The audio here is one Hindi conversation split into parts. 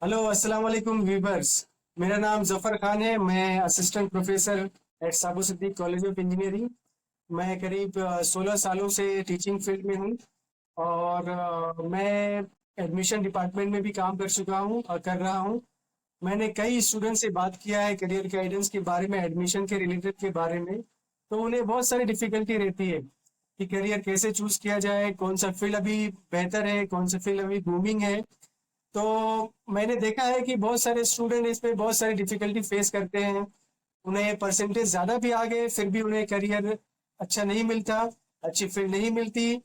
हेलो अस्सलाम वालेकुम वीवर्स। मेरा नाम जफ़र खान है। मैं assistant professor at Saboo Siddik college of engineering. मैं करीब 16 सालों से टीचिंग फील्ड में हूँ। और मैं एडमिशन डिपार्टमेंट में भी काम कर चुका हूँ और कर रहा हूँ। मैंने कई स्टूडेंट से बात किया है करियर गाइडेंस के बारे में, एडमिशन के रिलेटेड के बारे में। तो उन्हें बहुत सारी डिफिकल्टी रहती है कि करियर कैसे चूज किया जाए, कौन सा फील्ड अभी बेहतर है, कौन सा फील्ड अभी बूमिंग है। तो मैंने देखा है कि बहुत सारे स्टूडेंट इसमें बहुत सारी डिफिकल्टी फेस करते हैं। उन्हें परसेंटेज ज़्यादा भी आ गए फिर भी उन्हें करियर अच्छा नहीं मिलता, अच्छी फील्ड नहीं मिलती।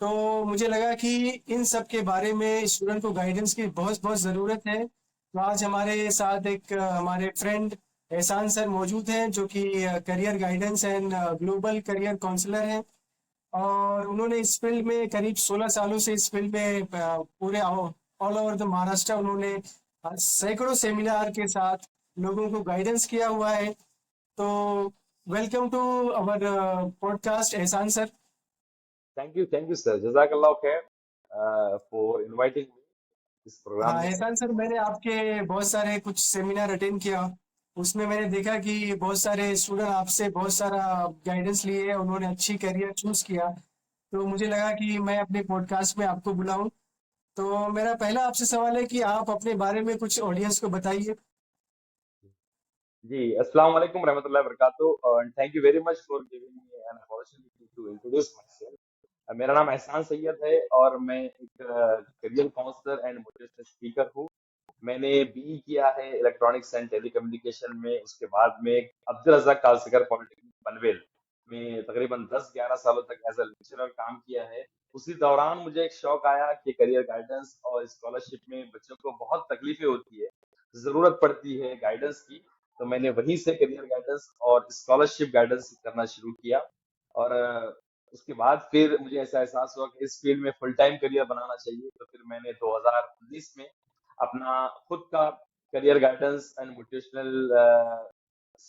तो मुझे लगा कि इन सब के बारे में स्टूडेंट को गाइडेंस की बहुत बहुत ज़रूरत है। तो आज हमारे साथ एक हमारे फ्रेंड एहसान सर मौजूद हैं जो कि career guidance and global career counsellor हैं। और उन्होंने इस फील्ड में करीब 16 सालों से इस फील्ड में पूरे ऑल ओवर द महाराष्ट्र उन्होंने सैकड़ों सेमिनार के साथ लोगों को गाइडेंस किया हुआ है। तो वेलकम टू अवर पॉडकास्ट एहसान sir. Thank you, sir. Jazakallah khair for inviting me इस प्रोग्राम हाँ में। एहसान सर, मैंने आपके बहुत सारे कुछ सेमिनार अटेंड किया। उसमें मैंने देखा कि बहुत सारे स्टूडेंट आपसे बहुत सारा गाइडेंस लिए, उन्होंने अच्छी करियर चूज किया। तो मुझे लगा कि मैं अपने पॉडकास्ट में आपको बुलाऊं। तो मेरा पहला आपसे सवाल है कि आप अपने बारे में कुछ ऑडियंस को बताइए। जी, अस्सलाम वालेकुम रहमतुल्लाहि व बरकातहू and thank you very much for giving me an opportunity to introduce myself. मेरा नाम एहसान सैयद है और मैं एक career counsellor and motivational speaker हूँ। मैंने बीई किया है इलेक्ट्रॉनिक्स एंड टेलीकम्युनिकेशन में। उसके बाद में अब्दुल रज़ाक कालसगर पॉलिटेक्निक पनवेल में तकरीबन 10-11 सालों तक एज अ लेक्चरर काम किया है। उसी दौरान मुझे एक शौक आया कि करियर गाइडेंस और स्कॉलरशिप में बच्चों को बहुत तकलीफें होती है, जरूरत पड़ती है गाइडेंस की। तो मैंने वहीं से करियर गाइडेंस और स्कॉलरशिप गाइडेंस करना शुरू किया। और उसके बाद फिर मुझे ऐसा एहसास हुआ कि इस फील्ड में फुल टाइम करियर बनाना चाहिए। तो फिर मैंने 2019 में अपना खुद का career guidance and motivational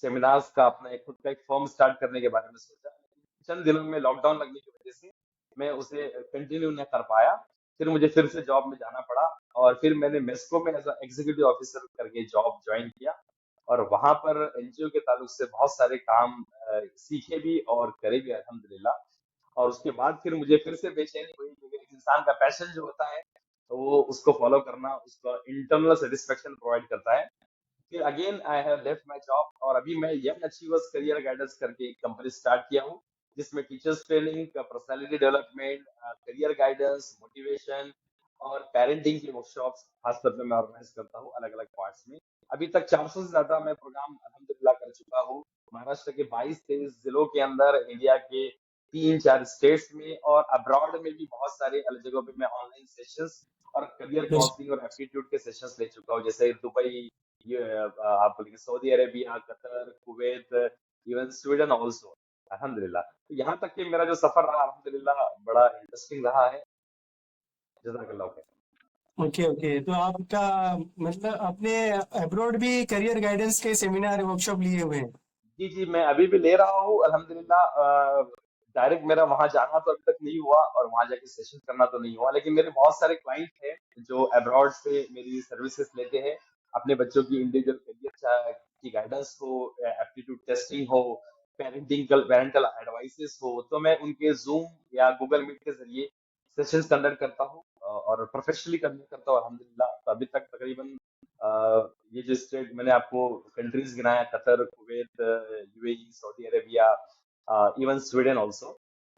seminars का अपना एक खुद का एक फर्म स्टार्ट करने के बारे में सोचा। चंद दिनों में लॉकडाउन लगने की वजह से मैं उसे कंटिन्यू न कर पाया। फिर मुझे फिर से जॉब में जाना पड़ा और फिर मैंने मेस्को में एज एग्जीक्यूटिव ऑफिसर करके जॉब ज्वाइन किया। और वहां पर एनजीओ के ताल्लुक से बहुत सारे काम सीखे भी और करे भी अल्हम्दुलिल्लाह। और उसके बाद फिर मुझे फिर से बेचैनी हुई क्योंकि एक इंसान का पैशन जो होता है तो वो उसको फॉलो करना उसको इंटरनल सेटिस्फेक्शन प्रोवाइड करता है। फिर again I have left my job और अभी मैं यंग अचीवर्स करियर गाइडेंस करके एक कंपनी स्टार्ट किया हूँ जिसमें teachers training, personality development, career guidance, motivation और पेरेंटिंग की वर्कशॉप्स खासतौर पे मैं ऑर्गेनाइज करता हूँ अलग अलग पार्ट्स में। अभी तक 400 से ज्यादा मैं प्रोग्राम अल्हम्दुलिल्लाह कर चुका हूँ महाराष्ट्र के 22-23 जिलों के अंदर, इंडिया के 3-4 स्टेट्स में और अब्रॉड में भी बहुत सारे अलग जगहों पे मैं ऑनलाइन सेशंस और करियर काउंसलिंग और एप्टीट्यूड के सेशंस ले चुका हूँ, जैसे दुबई, ये आप बोलेंगे Saudi Arabia, Qatar, Kuwait, even Sweden also अल्हम्दुलिल्लाह। तो यहाँ तक कि मेरा जो सफर रहा अल्हम्दुलिल्लाह बड़ा इंटरेस्टिंग रहा है। जज़ाकल्लाह खैर। ओके ओके, तो आपका मतलब अपने अब्रॉड भी करियर गाइडेंस के सेमिनार वर्कशॉप लिए हुए हैं। जी जी, मैं अभी भी ले रहा हूँ अल्हम्दुलिल्लाह। डायरेक्ट मेरा वहां जाना तो अभी तक नहीं हुआ और वहां जाके सेशन करना तो नहीं हुआ, लेकिन मेरे बहुत सारे क्लाइंट हैं जो अब्रॉड से मेरी सर्विसेज लेते हैं। अपने बच्चों की इंडिविजुअल करियर की गाइडेंस हो, एप्टीट्यूड टेस्टिंग हो, पेरेंटल एडवाइसेस हो, तो मैं उनके जूम या गूगल मीट के जरिए सेशंस कंडक्ट करता हूँ और प्रोफेशनली कंडक्ट करता हूँ अल्हम्दुलिल्लाह। तो अभी तक तकरीबन ये जो स्टेट मैंने आपको कंट्रीज गिनाया, Qatar, Kuwait, UAE, Saudi Arabia, even Sweden also,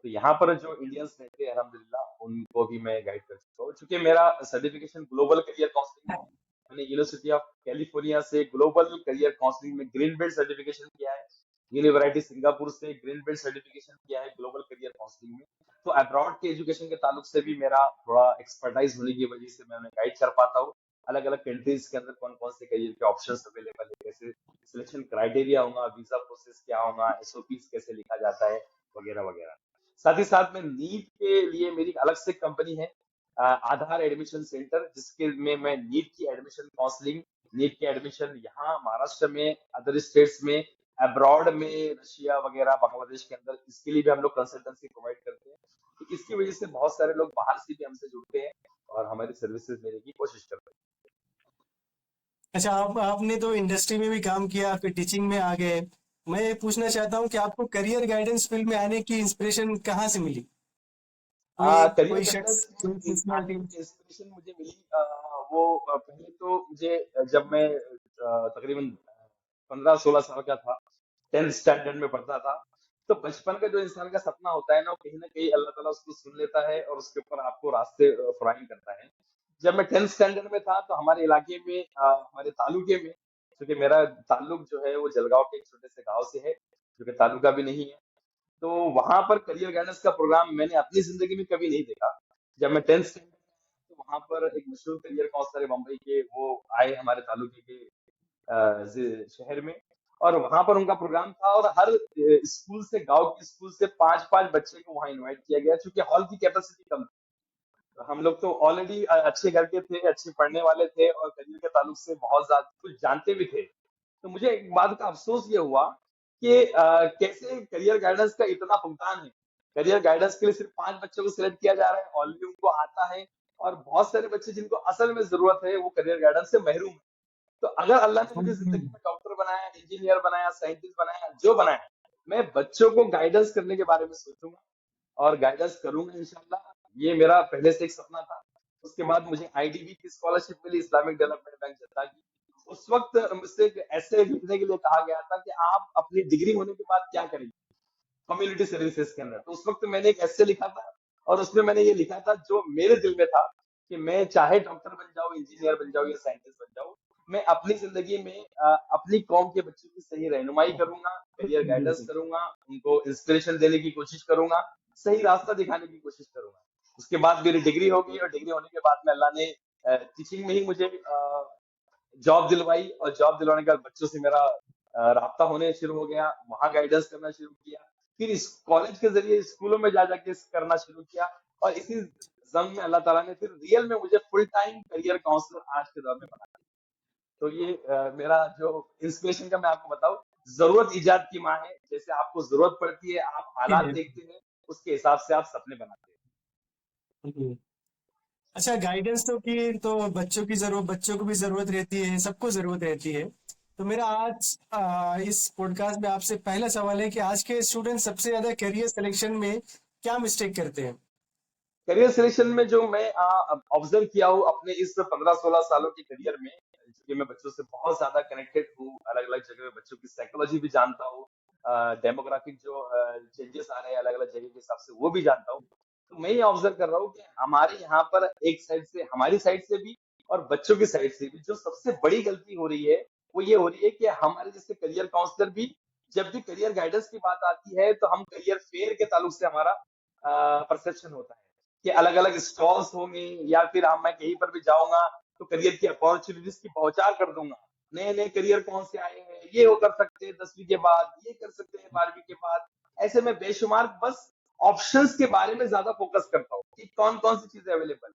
तो यहाँ पर जो इंडियंस रहते हैं अल्हम्दुलिल्लाह उनको भी मैं गाइड कर चुका हूँ। चूंकि मेरा सर्टिफिकेशन ग्लोबल करियर काउंसलिंग में है, मैंने यूनिवर्सिटी ऑफ कैलिफोर्निया से ग्लोबल करियर काउंसलिंग में ग्रीन बेल्ट सर्टिफिकेशन किया है। यूनिवर्सिटी सिंगापुर से ग्रीन बेल्ट सर्टिफिकेशन किया है ग्लोबल करियर काउंसलिंग में। तो अब्रॉड के एजुकेशन के ताल्लुक से भी मेरा थोड़ा एक्सपर्टाइज होने की वजह से मैं उन्हें गाइड कर पाता हूँ अलग अलग कंट्रीज के अंदर कौन कौन से करियर के ऑप्शंस अवेलेबल है, कैसे सिलेक्शन क्राइटेरिया होगा, वीजा प्रोसेस क्या होगा, एसओपीज कैसे लिखा जाता है, वगैरह वगैरह। साथ ही साथ में नीट के लिए मेरी एक अलग से कंपनी है, आधार एडमिशन सेंटर, जिसके में मैं नीट की एडमिशन काउंसलिंग, नीट के एडमिशन यहाँ महाराष्ट्र में, अदर स्टेट्स में, अब्रॉड में, रशिया वगैरह, बांग्लादेश के अंदर, इसके लिए भी हम लोग कंसल्टेंसी प्रोवाइड करते हैं। तो इसकी वजह से बहुत सारे लोग बाहर से भी हमसे जुड़ते हैं और हमारी सर्विसेज लेने की कोशिश करते हैं। अच्छा, आप आपने तो इंडस्ट्री में भी काम किया, फिर टीचिंग में आ गए। मैं ये पूछना चाहता हूँ कि आपको करियर गाइडेंस फील्ड में आने की इंस्पिरेशन कहाँ से मिली? कोई एक करियर कोई शख्स, गाइडेंस कोई में आने पर्सनालिटी? की इंस्पिरेशन मुझे मिली, वो पहले तो मुझे जब मैं तकरीबन 15-16 साल का था, 10th स्टैंडर्ड में पढ़ता था। तो बचपन का जो इंसान का सपना होता है ना, वो कहीं ना कहीं अल्लाह ताला उसको सुन लेता है और उसके ऊपर आपको रास्ते फराहम करता है। जब मैं 10th स्टैंडर्ड में था तो हमारे इलाके में, हमारे तालुके में, क्योंकि मेरा ताल्लुक जो है वो जलगांव के एक छोटे से गांव से है, जो कि तालुका भी नहीं है। तो वहां पर करियर गाइडेंस का प्रोग्राम मैंने अपनी जिंदगी में कभी नहीं देखा। जब मैं 10th स्टैंडर्ड में आया, तो वहां पर एक मशहूर करियर काउंसलर है मुंबई के, वो आए हमारे तालुके के शहर में। और वहां पर उनका प्रोग्राम था, और हर स्कूल से, गांव के स्कूल से 5-5 बच्चे को वहां इनवाइट किया गया, क्योंकि हॉल की कैपेसिटी कम थी। तो हम लोग तो ऑलरेडी अच्छे घर के थे, अच्छे पढ़ने वाले थे, और करियर के ताल्लुक से बहुत ज्यादा कुछ जानते भी थे। तो मुझे एक बात का अफसोस ये हुआ कि कैसे करियर गाइडेंस का इतना भुगतान है। करियर गाइडेंस के लिए सिर्फ 5 बच्चों को सिलेक्ट किया जा रहा है, ऑलरेडी उनको आता है। और बहुत सारे बच्चे जिनको असल में जरूरत है, वो करियर गाइडेंस से महरूम है। तो अगर अल्लाह ने मुझे जिंदगी में डॉक्टर बनाया, इंजीनियर बनाया, साइंटिस्ट बनाया, जो बनाया, मैं बच्चों को गाइडेंस करने के बारे में सोचूंगा और गाइडेंस करूंगा इंशाल्लाह। ये मेरा पहले से एक सपना था। उसके बाद मुझे आईडीबी की स्कॉलरशिप मिली, इस्लामिक डेवलपमेंट बैंक जनता की। उस वक्त मुझसे एक ऐसे लिखने के लिए कहा गया था कि आप अपनी डिग्री होने के बाद क्या करेंगे कम्युनिटी सर्विसेज के अंदर। तो उस वक्त मैंने एक ऐसे लिखा था, और उसमें मैंने ये लिखा था जो मेरे दिल में था, कि मैं चाहे डॉक्टर बन जाऊं, इंजीनियर बन जाऊं या साइंटिस्ट बन जाऊं, मैं अपनी जिंदगी में अपनी कौम के बच्चों की सही रहनुमाई करूंगा, करियर गाइडेंस करूंगा, उनको इंस्पिरेशन देने की कोशिश करूंगा, सही रास्ता दिखाने की कोशिश करूंगा। उसके बाद मेरी डिग्री होगी, और डिग्री होने के बाद में अल्लाह ने टीचिंग में ही मुझे जॉब दिलवाई, और जॉब दिलवाने के बाद बच्चों से मेरा राब्ता होने शुरू हो गया, वहां गाइडेंस करना शुरू किया। फिर इस कॉलेज के जरिए स्कूलों में जा जाके करना शुरू किया। और इसी जंग में अल्लाह ताला ने फिर रियल में मुझे फुल टाइम करियर काउंसलर आज के दौर में बना दिया। तो ये मेरा जो इंस्पिरेशन का मैं आपको बताऊं, जरूरत इजाद की माँ है। जैसे आपको जरूरत पड़ती है, आप हालात देखते हैं, उसके हिसाब से आप सपने बनाते हैं। अच्छा, गाइडेंस तो की तो बच्चों की जरूरत, बच्चों को भी जरूरत रहती है, सबको जरूरत रहती है। तो मेरा आज इस पॉडकास्ट में आपसे पहला सवाल है कि आज के स्टूडेंट सबसे ज्यादा करियर सिलेक्शन में क्या मिस्टेक करते हैं? करियर सिलेक्शन में जो मैं ऑब्जर्व किया हूँ अपने इस 15-16 सालों के करियर में, क्योंकि मैं बच्चों से बहुत ज्यादा कनेक्टेड हूँ, अलग अलग जगह में बच्चों की साइकोलॉजी भी जानता हूँ, डेमोग्राफिक जो चेंजेस आ रहे हैं अलग अलग जगह के हिसाब से वो भी जानता हूँ। तो मैं ये ऑब्जर्व कर रहा हूँ कि हमारे यहाँ पर एक साइड से, हमारी साइड से भी और बच्चों की साइड से भी, जो सबसे बड़ी गलती हो रही है, वो ये हो रही है कि हमारे जैसे करियर काउंसलर भी, जब भी करियर गाइडेंस की बात आती है, तो हम करियर फेयर के ताल्लुक से हमारा परसेप्शन होता है कि अलग अलग स्टॉल्स होंगे, या फिर हम, मैं कहीं पर भी जाऊंगा तो करियर की अपॉर्चुनिटीज की पहुंचार कर दूंगा। नए नए करियर कौन से आए हैं, ये वो कर सकते हैं 10वीं के बाद, ये कर सकते हैं 12वीं के बाद। ऐसे में बेशुमार बस ऑप्शंस के बारे में ज्यादा फोकस करता हूँ कि कौन कौन सी चीजें अवेलेबल।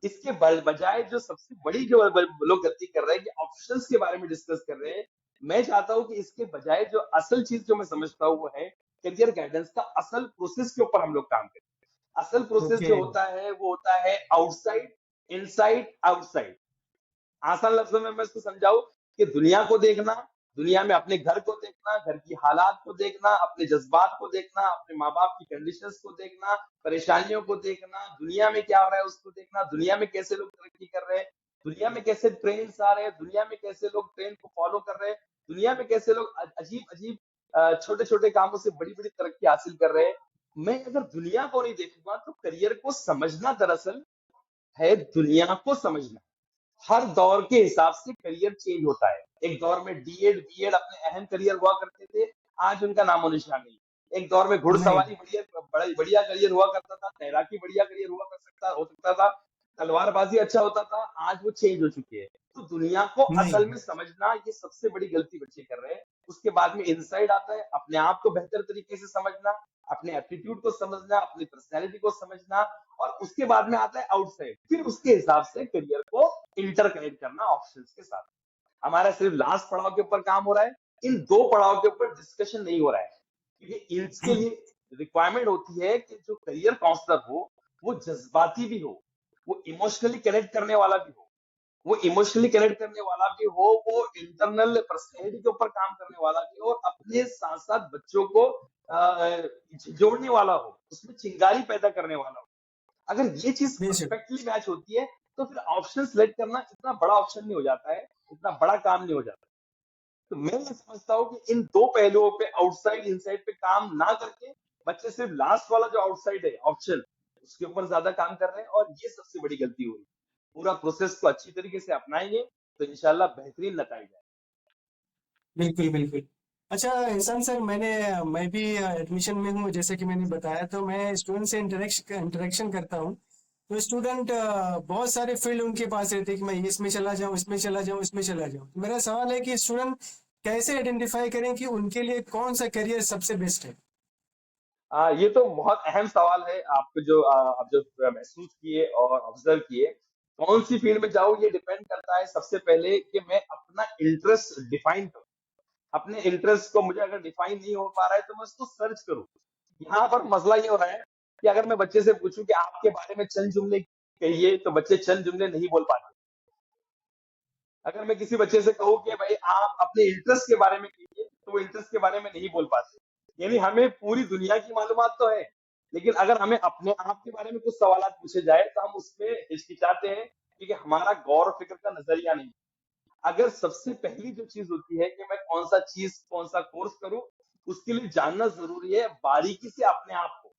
इसके बजाय जो सबसे बड़ी जो लोग गलती कर रहे हैं कि ऑप्शंस के बारे में डिस्कस कर रहे हैं, मैं चाहता हूं कि इसके बजाय जो असल चीज जो मैं समझता हूं वो है करियर गाइडेंस का असल प्रोसेस के ऊपर हम लोग काम करें। असल प्रोसेस ओके। जो होता है वो होता है आउटसाइड, इनसाइड, आउटसाइड। आसान लफ्जों में मैं इसको समझाऊं कि दुनिया को देखना, दुनिया में अपने घर को देखना, घर की हालात को देखना, अपने जज्बात को देखना, अपने माँ बाप की कंडीशंस को देखना, परेशानियों को देखना, दुनिया में क्या हो रहा है उसको देखना, दुनिया में कैसे लोग तरक्की कर रहे हैं, दुनिया में कैसे ट्रेंड्स आ रहे हैं, दुनिया में कैसे लोग ट्रेंड को फॉलो कर रहे हैं, दुनिया में कैसे लोग अजीब अजीब छोटे छोटे कामों से बड़ी बड़ी तरक्की हासिल कर रहे हैं। मैं अगर दुनिया को नहीं देखूंगा तो करियर को समझना दरअसल है दुनिया को समझना। हर दौर के हिसाब से करियर चेंज होता है। एक दौर में डीएड बीएड अपने अहम करियर हुआ करते थे, आज उनका नामो निशान नहीं। एक दौर में नहीं। घुड़सवारी बढ़िया बड़ा बढ़िया करियर हुआ करता था, तैराकी बढ़िया करियर हुआ कर सकता हो सकता था, तलवारबाजी अच्छा होता था, आज वो चेंज हो चुकी है। तो दुनिया को नहीं। असल में समझना, ये सबसे बड़ी गलती बच्चे कर रहे हैं। उसके बाद में इनसाइड आता है अपने आप को बेहतर तरीके से समझना, अपने एप्टीट्यूड को समझना, अपनी पर्सनैलिटी को समझना। और उसके बाद में आता है आउटसाइड, फिर उसके हिसाब से करियर को इंटरकनेक्ट करना ऑप्शंस के साथ। हमारा सिर्फ लास्ट पड़ाव के ऊपर काम हो रहा है, इन दो पड़ाव के ऊपर डिस्कशन नहीं हो रहा है, क्योंकि इसके लिए रिक्वायरमेंट होती है कि जो करियर काउंसलर हो वो जज्बाती भी हो, वो इमोशनली कनेक्ट करने वाला भी हो, वो इमोशनली कनेक्ट करने वाला भी हो, वो इंटरनल पर्सनैलिटी के ऊपर काम करने वाला भी हो, और अपने साथ साथ बच्चों को जोड़ने वाला हो, उसमें चिंगारी पैदा करने वाला हो। अगर ये चीज बेशक। परफेक्टली मैच होती है, तो फिर ऑप्शन सिलेक्ट करना इतना बड़ा ऑप्शन नहीं हो जाता है, इतना बड़ा काम नहीं हो जाता। तो मैं ये समझता हूँ कि इन दो पहलुओं पे, आउटसाइड इनसाइड पे काम ना करके, बच्चे सिर्फ लास्ट वाला जो आउटसाइड है ऑप्शन, उसके ऊपर ज्यादा काम कर रहे हैं, और ये सबसे बड़ी गलती हो रही है। पूरा प्रोसेस को अच्छी तरीके से अपनाएंगे तो इंशाल्लाह बेहतरीन नतीजा है। बिल्कुल बिल्कुल। अच्छा एहसान सर, मैं भी एडमिशन में हूँ, जैसे कि मैंने बताया, तो मैं स्टूडेंट से इंटरेक्शन करता हूँ। तो स्टूडेंट बहुत सारे फील्ड उनके पास रहते हैं कि मैं इसमें चला जाऊँ, इसमें चला जाऊँ, इसमें चला जाऊँ। मेरा सवाल है कि स्टूडेंट कैसे आइडेंटिफाई करें कि उनके लिए कौन सा करियर सबसे बेस्ट है। ये तो बहुत अहम सवाल है। आपको जो आप जो महसूस किए और ऑब्जर्व किए, कौन सी फील्ड में जाऊँ, ये डिपेंड करता है सबसे पहले कि मैं अपना इंटरेस्ट डिफाइन करूँ। अपने इंटरेस्ट को मुझे अगर डिफाइन नहीं हो पा रहा है, तो मैं उसको सर्च करूँ। यहाँ पर मसला ये हो रहा है कि अगर मैं बच्चे से पूछूं कि आपके बारे में चंद जुमले कहिए, तो बच्चे चंद जुमले नहीं बोल पाते। अगर मैं किसी बच्चे से कहूँ कि भाई आप अपने इंटरेस्ट के बारे में कहिए, तो वो इंटरेस्ट के बारे में नहीं बोल पाते। यानी हमें पूरी दुनिया की मालूमात तो है, लेकिन अगर हमें अपने आप के बारे में कुछ सवाल पूछे जाए, तो हम उसमें हिचकिचाते हैं, क्योंकि हमारा गौर और फिक्र का नजरिया नहीं। अगर सबसे पहली जो चीज होती है कि मैं कौन सा चीज, कौन सा कोर्स करूं, उसके लिए जानना जरूरी है बारीकी से अपने आप को।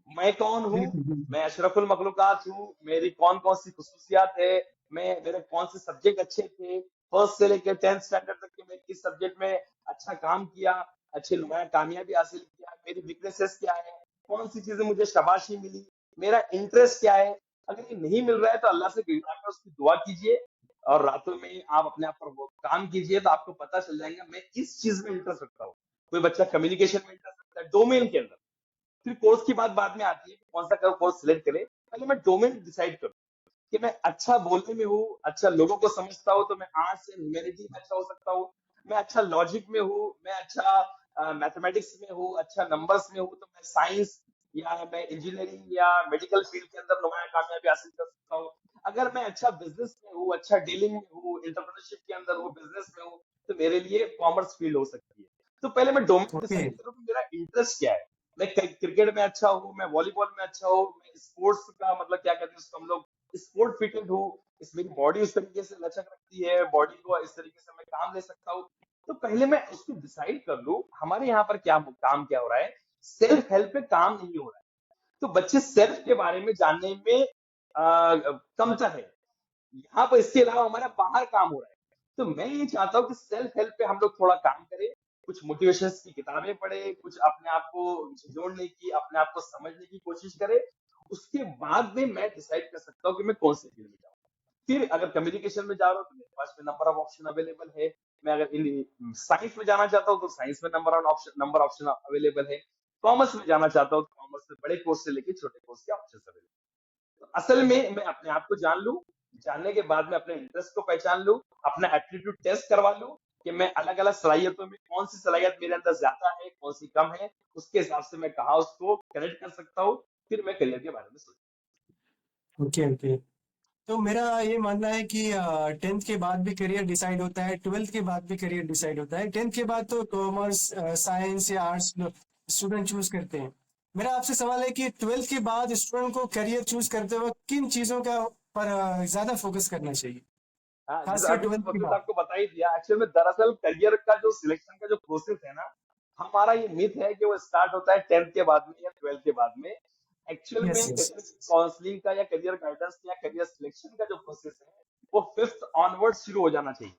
मैं कौन हूँ? बिल्कुल बिल्कुल। मैं अशरफुल मखलूकात हूँ। मेरी कौन कौन सी खुसूसियात है? मेरे कौन से सब्जेक्ट अच्छे थे? फर्स्ट से लेकर 10th स्टैंडर्ड तक के मैं किस सब्जेक्ट में अच्छा काम किया, अच्छी नुमाया कामयाबी हासिल किया? मेरी वीकनेसेस क्या है? कौन सी चीजें मुझे शाबाशी मिली? मेरा इंटरेस्ट क्या है? अगर ये नहीं मिल रहा है, तो अल्लाह से गिड़गिड़ा कर उसकी दुआ कीजिए, और रातों में आप अपने आप पर वो काम कीजिए, तो आपको पता चल जाएगा मैं इस चीज में इंटरेस्ट रखता हूँ। कोई बच्चा कम्युनिकेशन में इंटरेस्ट रखता है, डोमेन के अंदर। फिर कोर्स की बात बाद में आती है कि कौन सा कोर्स सिलेक्ट करे। पहले मैं डोमेन डिसाइड करूँ कि मैं अच्छा बोलने में हूँ, अच्छा लोगों को समझता हूँ, तो मैं आर्ट्स एंड ह्यूमैनिटी में अच्छा हो सकता हूँ। मैं अच्छा लॉजिक में हूँ, मैं अच्छा मैथमेटिक्स में हूँ, अच्छा नंबर्स में हूँ, तो मैं साइंस या मैं इंजीनियरिंग या मेडिकल फील्ड के अंदर नुमाया कामयाबी हासिल कर सकता हूँ। अगर मैं अच्छा बिजनेस में हूँ, अच्छा डीलिंग में हूँ, इंटरप्रेन्योरशिप के अंदर हूँ, बिजनेस में हूँ, तो मेरे लिए कॉमर्स फील्ड हो सकती है। तो पहले मैं डोमेन ओके। डिसाइड करूँ कि मेरा इंटरेस्ट क्या है। मैं क्रिकेट में अच्छा हूँ, मैं वॉलीबॉल में अच्छा हूँ, मैं स्पोर्ट्स का मतलब क्या कहते हैं उसको हम लोग, स्पोर्ट फिटेड हूँ, इस मेरी बॉडी उस तरीके से लचक रखती है, बॉडी को इस तरीके से मैं काम ले सकता हूँ। तो पहले मैं उसको डिसाइड कर लूँ। हमारे यहाँ पर क्या काम क्या हो रहा है, सेल्फ हेल्प पे काम नहीं हो रहा है। तो बच्चे सेल्फ के बारे में जानने में कमतर है। यहाँ पर इसके अलावा हमारा बाहर काम हो रहा है। तो मैं ये चाहता हूँ कि सेल्फ हेल्प पे हम लोग थोड़ा काम करें, कुछ मोटिवेशन की किताबें पढ़े, कुछ अपने आप को जोड़ने की, अपने आप को समझने की कोशिश करें। उसके बाद में मैं डिसाइड कर सकता हूँ कि मैं कौन से फील्ड में जाऊँ। फिर अगर कम्युनिकेशन में जा रहा हूँ, तो मेरे पास में नंबर ऑफ ऑप्शन अवेलेबल है। मैं अगर इन साइंस में जाना चाहता हूँ, तो साइंस में नंबर ऑप्शन अवेलेबल है। कॉमर्स में जाना चाहता हूँ, तो कॉमर्स में बड़े कोर्स से लेके छोटे कोर्स के ऑप्शन अवेलेबल। तो असल में मैं अपने आप को जान लूं, जानने के बाद में अपने इंटरेस्ट को पहचान लूं, अपना एप्टीट्यूड टेस्ट करवा लूं कि मैं अलग अलग सलाहियतों में कौन सी सलाहियत मेरे अंदर ज्यादा है, कौन सी कम है, उसके हिसाब से मैं कहा उसको कनेक्ट कर सकता हूँ। फिर मैं करियर के बारे में सोचूं। Okay okay. तो मेरा ये मानना है कि 10th के बाद भी करियर डिसाइड होता है, 12th के बाद भी करियर डिसाइड होता है। 10th के बाद तो कॉमर्स, साइंस या आर्ट्स स्टूडेंट चूज करते हैं। मेरा आपसे सवाल है कि 12th के बाद स्टूडेंट को करियर चूज करते वक्त किन चीज़ों का पर ज़्यादा फोकस करना चाहिए, हाँ, जैसे खासकर अभी तो 12th के वकील बाद। साहब को बता ही दिया। एक्चुअल में दरअसल करियर का जो सिलेक्शन का जो प्रोसेस है ना, हमारा ये मिथ है कि वो स्टार्ट होता है 10th के बाद में या 12th के बाद में। एक्चुअल यस में यस। करियर काउंसलिंग का या करियर गाइडेंस या करियर सिलेक्शन का जो प्रोसेस है, वो 5th ऑनवर्ड शुरू हो जाना चाहिए।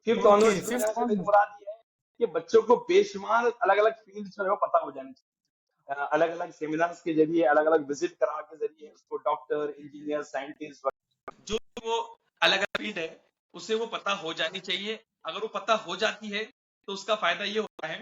5th ऑनवर्ड ओके, शुरू हो जाने 5th से मेरी ऑन। मुराद ये है कि बच्चों को बेशुमार अलग अलग फील्ड जो है वो पता हो जानी चाहिए। अलग अलग सेमिनार्स के जरिए, अलग अलग विजिट करा के जरिए उसको डॉक्टर, इंजीनियर, साइंटिस्ट, जो वो अलग अलग फील्ड है, उसे वो पता हो जानी चाहिए। अगर वो पता हो जाती है, तो उसका फायदा ये होता है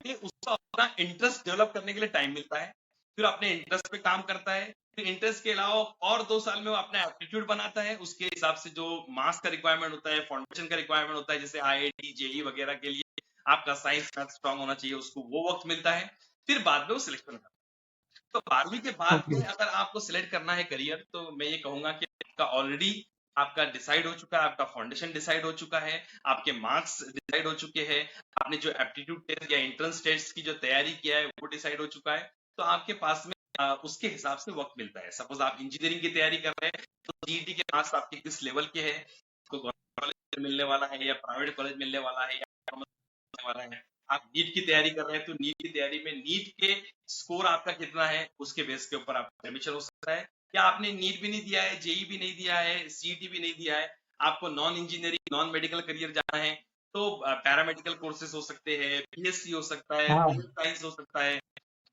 कि उसको अपना इंटरेस्ट डेवलप करने के लिए टाइम मिलता है। फिर अपने इंटरेस्ट पे काम करता है। फिर इंटरेस्ट के अलावा और 2 साल में वो अपना एप्टीट्यूड बनाता है। उसके हिसाब से जो मार्क्स का रिक्वायरमेंट होता है, फाउंडेशन का रिक्वायरमेंट होता है, जैसे आईआईटी, जेई वगैरह के लिए आपका साइंस मैथ स्ट्रांग होना चाहिए, उसको वो वक्त मिलता है। फिर बाद में वो सिलेक्शन करता है। तो 12वीं के बाद ओके। में अगर आपको सिलेक्ट करना है करियर, तो मैं ये कहूंगा कि आपका ऑलरेडी आपका डिसाइड हो चुका है, आपका फाउंडेशन डिसाइड हो चुका है, आपके मार्क्स डिसाइड हो चुके हैं, आपने जो एप्टीट्यूड टेस्ट या एंट्रेंस टेस्ट की जो तैयारी किया है वो डिसाइड हो चुका है, तो आपके पास में उसके हिसाब से वक्त मिलता है। सपोज आप इंजीनियरिंग की तैयारी कर रहे हैं तो जीईटी के मार्क्स आपके किस लेवल के हैं, तो गवर्नमेंट कॉलेज मिलने वाला है या प्राइवेट कॉलेज मिलने वाला है या मिलने वाला है। आप नीट की तैयारी कर रहे हैं तो नीट की तैयारी में नीट के स्कोर आपका कितना है उसके बेस के ऊपर आपका एडमिशन हो सकता है। या आपने नीट भी नहीं दिया है, जेई भी नहीं दिया है, सीईटी भी नहीं दिया है, आपको non engineering non medical career जाना है, तो पैरामेडिकल कोर्सेज हो सकते हैं, बीएससी हो सकता है, हाँ होम साइंस हो सकता है,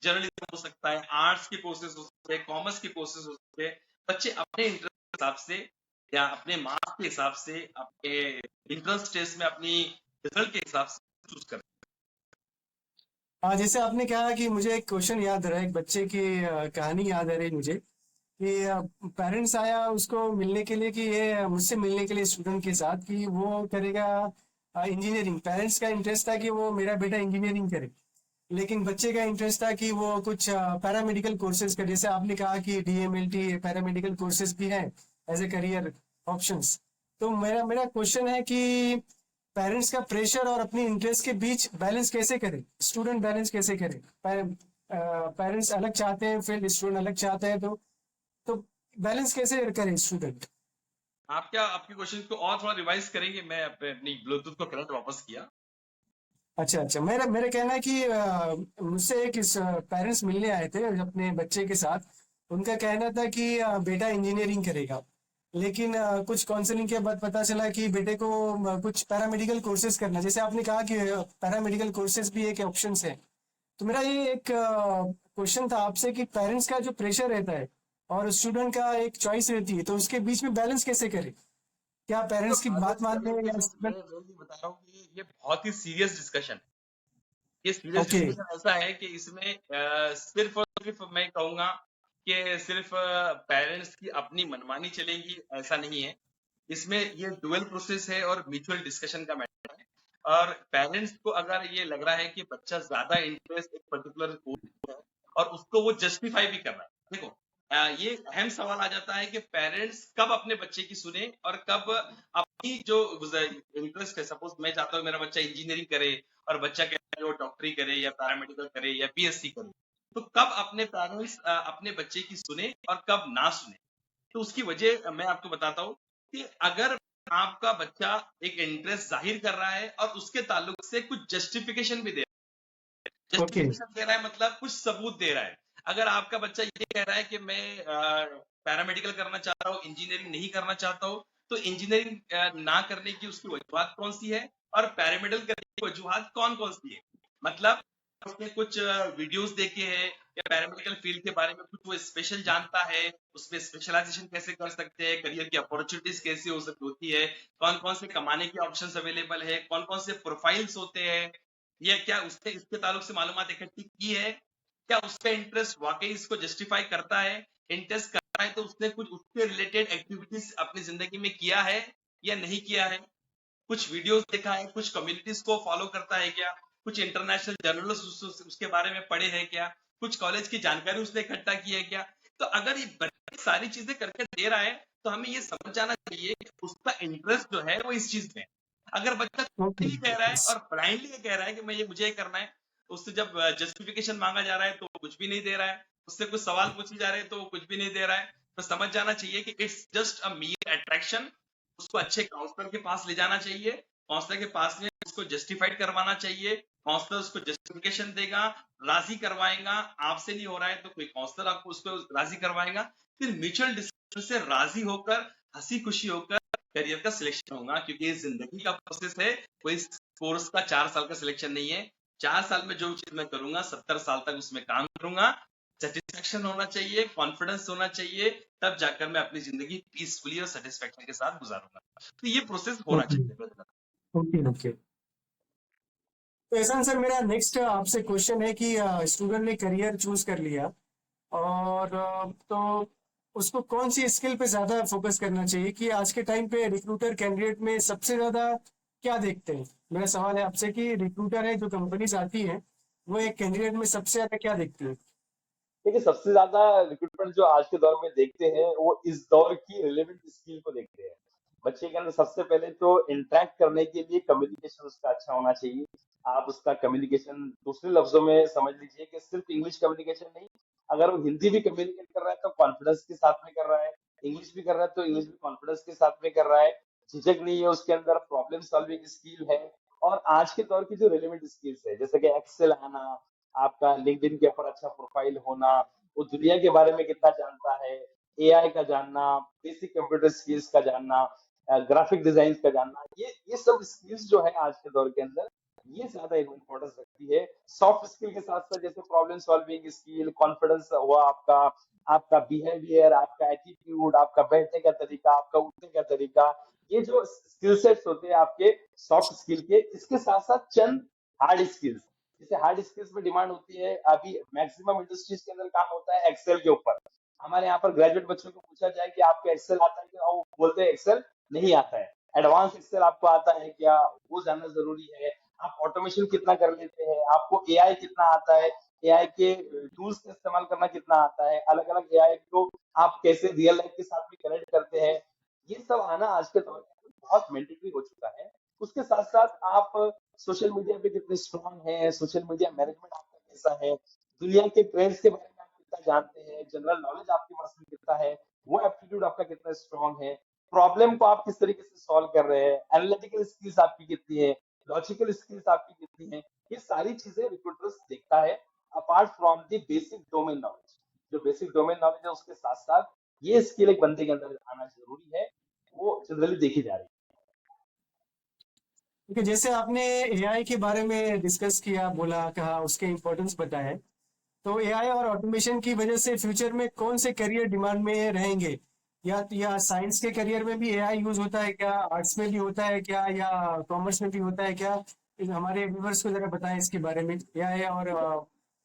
जर्नलिज्म हो सकता है, आर्ट्स के कोर्सेज हो सकते हैं, कॉमर्स के कोर्सेज हो सकते हैं। बच्चे अपने इंटरेस्ट के हिसाब से या अपने मार्क्स के हिसाब से अपने इंट्रेंस टेस्ट में अपनी रिजल्ट के हिसाब से चूज कर। हाँ, जैसे आपने कहा कि मुझे एक क्वेश्चन याद आ रहा है, एक बच्चे की कहानी याद आ रही मुझे कि पेरेंट्स आया उसको मिलने के लिए, कि ये मुझसे मिलने के लिए स्टूडेंट के साथ, कि वो करेगा इंजीनियरिंग। पेरेंट्स का इंटरेस्ट था कि वो मेरा बेटा इंजीनियरिंग करे, लेकिन बच्चे का इंटरेस्ट था कि वो कुछ पैरामेडिकल कोर्सेज करे। जैसे आपने कहा कि डीएमएलटी पैरामेडिकल कोर्सेज भी हैं एज ए करियर ऑप्शंस। तो मेरा मेरा क्वेश्चन है कि पेरेंट्स का प्रेशर और अपनी इंटरेस्ट के बीच बैलेंस कैसे करें, स्टूडेंट बैलेंस कैसे करे? पेरेंट्स अलग चाहते हैं, फिर स्टूडेंट अलग चाहते हैं, तो बैलेंस कैसे करे स्टूडेंट? आप क्या आपके क्वेश्चन को और थोड़ा रिवाइज करेंगे? मैं अपनी ब्लूटूथ को करंट वापस किया। अच्छा अच्छा, मेरा मेरा कहना है कि मुझसे एक पेरेंट्स मिलने आए थे अपने बच्चे के साथ। उनका कहना था कि बेटा इंजीनियरिंग करेगा, लेकिन कुछ काउंसलिंग के बाद पता चला कि बेटे को कुछ पैरामेडिकल कोर्सेज करना। जैसे आपने कहा कि पैरामेडिकल कोर्सेज भी एक ऑप्शन है। तो मेरा ये एक क्वेश्चन था आपसे कि पेरेंट्स का जो प्रेशर रहता है और स्टूडेंट का एक चॉइस रहती है, तो उसके बीच में बैलेंस कैसे करें? क्या तो पेरेंट्स की बात बैलेंस मानते करने हैं के या लिए मैं स्टूडेंट? ये बता रहा हूँ कि ये बहुत ही सीरियस डिस्कशन। ये सीरियस ओके। डिस्कशन ऐसा है कि इसमें सिर्फ और सिर्फ मैं कहूंगा कि सिर्फ पेरेंट्स की अपनी मनमानी चलेगी ऐसा नहीं है। इसमें ये डुअल प्रोसेस है और म्यूचुअल डिस्कशन का मैटर है। और पेरेंट्स को अगर ये लग रहा है कि बच्चा ज्यादा इंटरेस्ट एक पर्टिकुलर कोर्स है और उसको वो जस्टिफाई भी कर रहा है, देखो ये अहम सवाल आ जाता है कि पेरेंट्स कब अपने बच्चे की सुने और कब अपनी जो इंटरेस्ट है। सपोज मैं चाहता हूँ मेरा बच्चा इंजीनियरिंग करे और बच्चा कह रहा है वो डॉक्टरी करे या पैरामेडिकल करे या बीएससी करे, तो कब अपने पेरेंट्स अपने बच्चे की सुने और कब ना सुने। तो उसकी वजह मैं आपको बताता हूँ कि अगर आपका बच्चा एक इंटरेस्ट जाहिर कर रहा है और उसके ताल्लुक से कुछ जस्टिफिकेशन भी दे रहा है, ओके। जस्टिफिकेशन दे रहा है मतलब कुछ सबूत दे रहा है। अगर आपका बच्चा ये कह रहा है कि मैं पैरामेडिकल करना चाहता हूँ, इंजीनियरिंग नहीं करना चाहता हूँ, तो इंजीनियरिंग ना करने की उसकी वजूहत कौन सी है और पैरामेडिकल करने की वजूहत कौन कौन सी है। मतलब उसने कुछ वीडियोस देखे हैं या पैरामेडिकल फील्ड के बारे में कुछ वो स्पेशल जानता है, उसमें स्पेशलाइजेशन कैसे कर सकते हैं, करियर की अपॉर्चुनिटीज कैसी हो सकती होती है, कौन कौन से कमाने के ऑप्शंस अवेलेबल है, कौन कौन से प्रोफाइल्स होते हैं, या क्या उसने इसके ताल्लुक से मालूमात इकट्ठी की है, क्या उसका इंटरेस्ट वाकई इसको जस्टिफाई करता है। इंटरेस्ट करता है तो उसने कुछ उसके रिलेटेड एक्टिविटीज अपनी जिंदगी में किया है या नहीं किया है, कुछ वीडियोस देखा है, कुछ कम्युनिटीज को फॉलो करता है क्या, कुछ इंटरनेशनल जर्नल्स उसके बारे में पढ़े हैं क्या, कुछ कॉलेज की जानकारी उसने इकट्ठा की है क्या। तो अगर ये सारी चीजें करके दे रहा है तो हमें ये समझ जाना चाहिए कि उसका इंटरेस्ट जो है वो इस चीज में है। अगर बच्चा ओके। नहीं कह रहा है और ब्लाइंडली कह रहा है कि मैं ये मुझे करना है, उससे जब जस्टिफिकेशन मांगा जा रहा है तो कुछ भी नहीं दे रहा है, उससे कुछ सवाल पूछे जा रहे हैं तो कुछ भी नहीं दे रहा है, तो समझ जाना चाहिए कि it's just a Mir attraction. उसको अच्छे काउंसलर के पास ले जाना चाहिए, काउंसलर के पास में उसको जस्टिफाइड करवाना चाहिए, काउंसलर उसको जस्टिफिकेशन देगा, राजी करवाएगा। आपसे नहीं हो रहा है तो कोई काउंसलर आपको उसको राजी करवाएगा, फिर म्यूचुअल डिस्कशन से राजी होकर हंसी खुशी होकर करियर का सिलेक्शन होगा। क्योंकि ये जिंदगी का प्रोसेस है, कोई कोर्स का 4 साल का सिलेक्शन नहीं है। 4 साल में जो चीज मैं करूंगा 70 साल तक उसमें काम करूंगा। सेटिस्फेक्शन होना चाहिए, कॉन्फिडेंस होना चाहिए, तब जाकर मैं अपनी जिंदगी पीसफुली और सेटिस्फेक्शन के साथ गुजारूंगा। तो ये प्रोसेस होना ओके। चाहिए। ओके। ओके। तो ऐसा सर, मेरा नेक्स्ट आपसे क्वेश्चन है कि स्टूडेंट ने करियर चूज कर लिया, और तो उसको कौन सी स्किल पे ज्यादा फोकस करना चाहिए? कि आज के टाइम पे रिक्रूटर कैंडिडेट में सबसे ज्यादा क्या देखते हैं? मेरा सवाल है आपसे कि रिक्रूटर है जो कंपनीज आती हैं, वो एक कैंडिडेट में सबसे ज्यादा क्या देखते हैं? देखिए, सबसे ज्यादा रिक्रूटमेंट जो आज के दौर में देखते हैं वो इस दौर की रिलेवेंट स्किल को देखते हैं। बच्चे के अंदर सबसे पहले तो इंटरेक्ट करने के लिए कम्युनिकेशन उसका अच्छा होना चाहिए। आप उसका कम्युनिकेशन दूसरे लफ्जों में समझ लीजिए कि सिर्फ इंग्लिश कम्युनिकेशन नहीं, अगर वो हिंदी भी कम्युनिकेट कर रहा है तो कॉन्फिडेंस के साथ में कर रहा है, इंग्लिश भी कर रहा है तो इंग्लिश भी कॉन्फिडेंस के साथ में कर रहा है, झिझक नहीं है उसके अंदर, प्रॉब्लम सॉल्विंग स्किल है। और आज के दौर की जो रेलेवेंट स्किल्स है जैसे कि एक्सेल आना, आपका लिंक्डइन के ऊपर अच्छा प्रोफाइल होना, वो दुनिया के बारे में कितना जानता है, एआई का जानना, बेसिक कंप्यूटर स्किल्स का जानना, ग्राफिक डिजाइन का जानना, ये सब स्किल्स जो है आज के दौर के अंदर ये ज्यादा इम्पोर्टेंस रखती है। सॉफ्ट स्किल के साथ साथ जैसे प्रॉब्लम सॉल्विंग स्किल, कॉन्फिडेंस हुआ आपका, आपका बिहेवियर, आपका एटीट्यूड, आपका बैठने का तरीका, आपका उठने का तरीका, ये जो स्किल सेट्स होते हैं आपके सॉफ्ट स्किल के, इसके साथ साथ चंद हार्ड स्किल्स, जैसे हार्ड स्किल्स में डिमांड होती है अभी मैक्सिमम इंडस्ट्रीज के अंदर काम होता है एक्सेल के ऊपर। हमारे यहाँ पर ग्रेजुएट बच्चों को पूछा जाए कि आपको एक्सेल आता है क्या, वो बोलते हैं एक्सेल नहीं आता है। एडवांस एक्सेल आपको आता है क्या, वो जानना जरूरी है। आप ऑटोमेशन कितना कर लेते हैं, आपको एआई कितना आता है, एआई के टूल्स का इस्तेमाल करना कितना आता है, अलग अलग एआई को आप कैसे रियल लाइफ के साथ में कनेक्ट करते हैं, ये सब आना आज के दौर में बहुत मैंडेटरी हो चुका है। उसके साथ साथ आप सोशल मीडिया पे कितने स्ट्रांग हैं, सोशल मीडिया मैनेजमेंट आपका कैसा है, दुनिया के ट्रेंड्स के बारे में आप कितना जानते हैं, जनरल नॉलेज आपके पास में कितना है, वो एप्टीट्यूड आपका कितना स्ट्रांग है, प्रॉब्लम को आप किस तरीके से सॉल्व कर रहे हैं, एनालिटिकल स्किल्स आपकी कितनी है, लॉजिकल स्किल्स आपकी कितनी है, ये सारी चीजें रिक्रूटर्स देखता है apart from the basic domain knowledge. जो बेसिक डोमेन नॉलेज है उसके साथ साथ ये स्किल एक बंदे के अंदर आना जरूरी है, वो जनरली देखी जा रही है। क्योंकि जैसे आपने एआई के बारे में डिस्कस किया, बोला, कहा, उसके इम्पोर्टेंस बताए, तो एआई और ऑटोमेशन की वजह से फ्यूचर में कौन से करियर डिमांड में रहेंगे? या साइंस के करियर में भी एआई यूज होता है क्या, आर्ट्स में भी होता है क्या, या कॉमर्स में भी होता है क्या? हमारे व्यूवर्स को जरा बताएं इसके बारे में, एआई और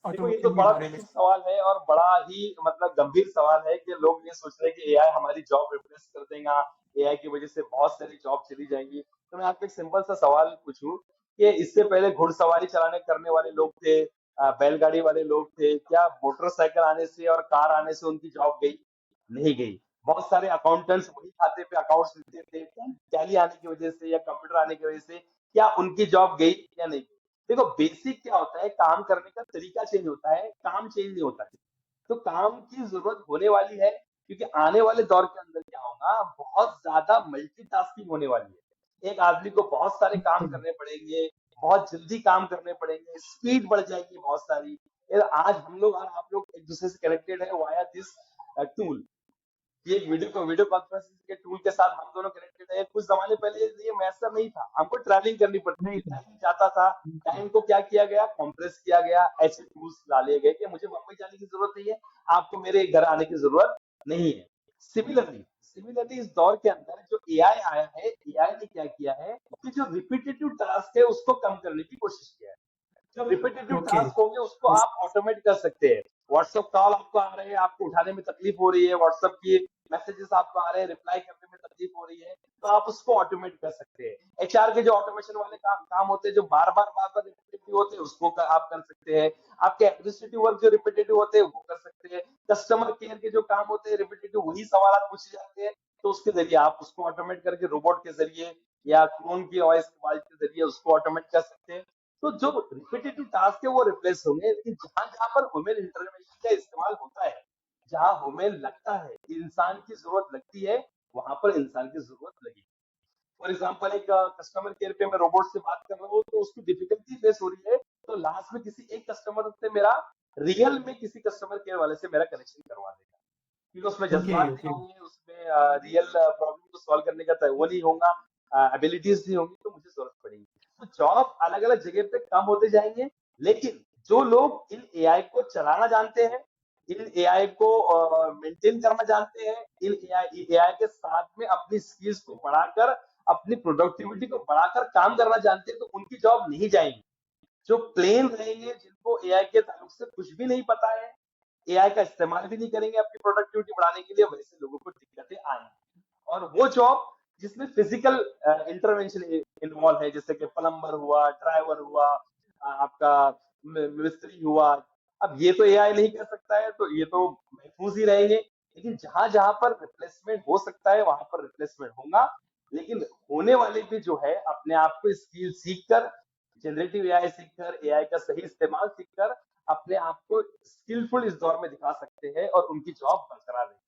देखो ये तो ऑटोमेशन के बड़ा बारे में। बेसिक सवाल है और बड़ा ही मतलब गंभीर सवाल है कि लोग ये सोच रहे हैं कि एआई हमारी जॉब रिप्लेस कर देगा, एआई की वजह से बहुत सारी जॉब चली जाएंगी। तो मैं आपको एक सिंपल सा सवाल पूछूं कि इससे पहले घुड़सवारी चलाने करने वाले लोग थे, बैलगाड़ी वाले लोग थे, क्या मोटरसाइकिल आने से और कार आने से उनकी जॉब गई? नहीं गई। बहुत सारे अकाउंटेंट्स वही खाते पे अकाउंट्स लिखते थे, टैली आने की वजह से या कंप्यूटर आने की वजह से क्या उनकी जॉब गई या नहीं? देखो बेसिक क्या होता है, काम करने का तरीका चेंज होता है, काम चेंज नहीं होता है। तो काम की जरूरत होने वाली है क्योंकि आने वाले दौर के अंदर क्या होगा, बहुत ज्यादा मल्टीटास्किंग होने वाली है। एक आदमी को बहुत सारे काम करने पड़ेंगे, बहुत जल्दी काम करने पड़ेंगे, स्पीड बढ़ जाएगी बहुत सारी। आज हम लोग और आप लोग एक दूसरे से कनेक्टेड है वाया दिस टूल, ये वीडियो कॉन्फ्रेंसिंग के टूल के साथ हम दोनों कनेक्टेड है। कुछ जमाने पहले ये मैसर नहीं था, हमको ट्रैवलिंग करनी पड़ती नहीं थी, था। टाइम जाता था। टाइम को क्या किया गया, कंप्रेस किया गया, ऐसे टूल्स डाले गए कि मुझे मुंबई जाने की जरूरत नहीं है, आपको मेरे घर आने की जरूरत नहीं है। सिमिलरली सिमिलरली इस दौर के अंदर जो एआई आया है, एआई ने क्या किया है कि जो रिपीटेटिव टास्क है उसको कम करने की कोशिश किया है। जो रिपीटेटिव ओके। टास्क होंगे उसको आप ऑटोमेट कर सकते हैं। व्हाट्सएप कॉल आपको आ रहे हैं, आपको उठाने में तकलीफ हो रही है, व्हाट्सएप की मैसेजेस आपको आ रहे हैं, रिप्लाई करने में तकलीफ हो रही है, तो आप उसको ऑटोमेट कर सकते हैं। एचआर के जो ऑटोमेशन वाले काम होते हैं जो बार बार रिपीटेटिव होते हैं उसको आप कर सकते हैं। आपके एडमिनिस्ट्रेटिव वर्क जो रिपीटेटिव होते हैं वो कर सकते हैं। कस्टमर केयर के जो काम होते हैं रिपीटेटिव, वही सवाल पूछे जाते हैं, तो उसके जरिए आप उसको ऑटोमेट करके रोबोट के जरिए या क्लोन की वॉइस के जरिए उसको ऑटोमेट कर सकते हैं। तो जो रिपीटेटिव टास्क है वो रिप्लेस होंगे, लेकिन जहां जहां पर ह्यूमन इंटरवेंशन का इस्तेमाल होता है, जहां ह्यूमन लगता है, इंसान की जरूरत लगती है, वहां पर इंसान की जरूरत लगेगी। फॉर एग्जाम्पल एक कस्टमर केयर पे मैं रोबोट से बात कर रहा हूँ तो उसकी डिफिकल्टी फेस हो रही है, तो लास्ट में किसी एक कस्टमर से मेरा रियल में किसी कस्टमर केयर वाले से मेरा कनेक्शन करवा देगा, क्योंकि उसमें ओके। जज्बात नहीं ओके। होंगे, उसमें रियल प्रॉब्लम को सॉल्व करने का वो नहीं होगा, एबिलिटीज नहीं होंगी, तो मुझे जरूरत पड़ेगी। तो जॉब अलग अलग जगह पे कम होते जाएंगे, लेकिन जो लोग इन एआई को चलाना जानते हैं, इन एआई को मेंटेन करना जानते हैं, इन एआई एआई के साथ में अपनी स्किल्स को बढ़ाकर, अपनी प्रोडक्टिविटी को बढ़ाकर काम करना जानते हैं, तो उनकी जॉब नहीं जाएंगी। जो प्लेन रहेंगे, जिनको एआई के ताल्लुक से कुछ भी नहीं पता है, एआई का इस्तेमाल भी नहीं करेंगे अपनी प्रोडक्टिविटी बढ़ाने के लिए, वैसे लोगों को दिक्कतें आएंगी। और वो जॉब जिसमें फिजिकल इंटरवेंशन इन्वॉल्व है, जैसे कि प्लम्बर हुआ, ड्राइवर हुआ, आपका मिस्त्री हुआ, अब ये तो एआई नहीं कर सकता है, तो ये तो महफूज ही रहेंगे। लेकिन जहां जहां पर रिप्लेसमेंट हो सकता है वहां पर रिप्लेसमेंट होगा, लेकिन होने वाले भी जो है अपने आप को स्किल सीखकर, जनरेटिव एआई सीखकर, एआई का सही इस्तेमाल सीखकर अपने आप को स्किलफुल इस दौर में दिखा सकते हैं और उनकी जॉब बरकरार रहेगी।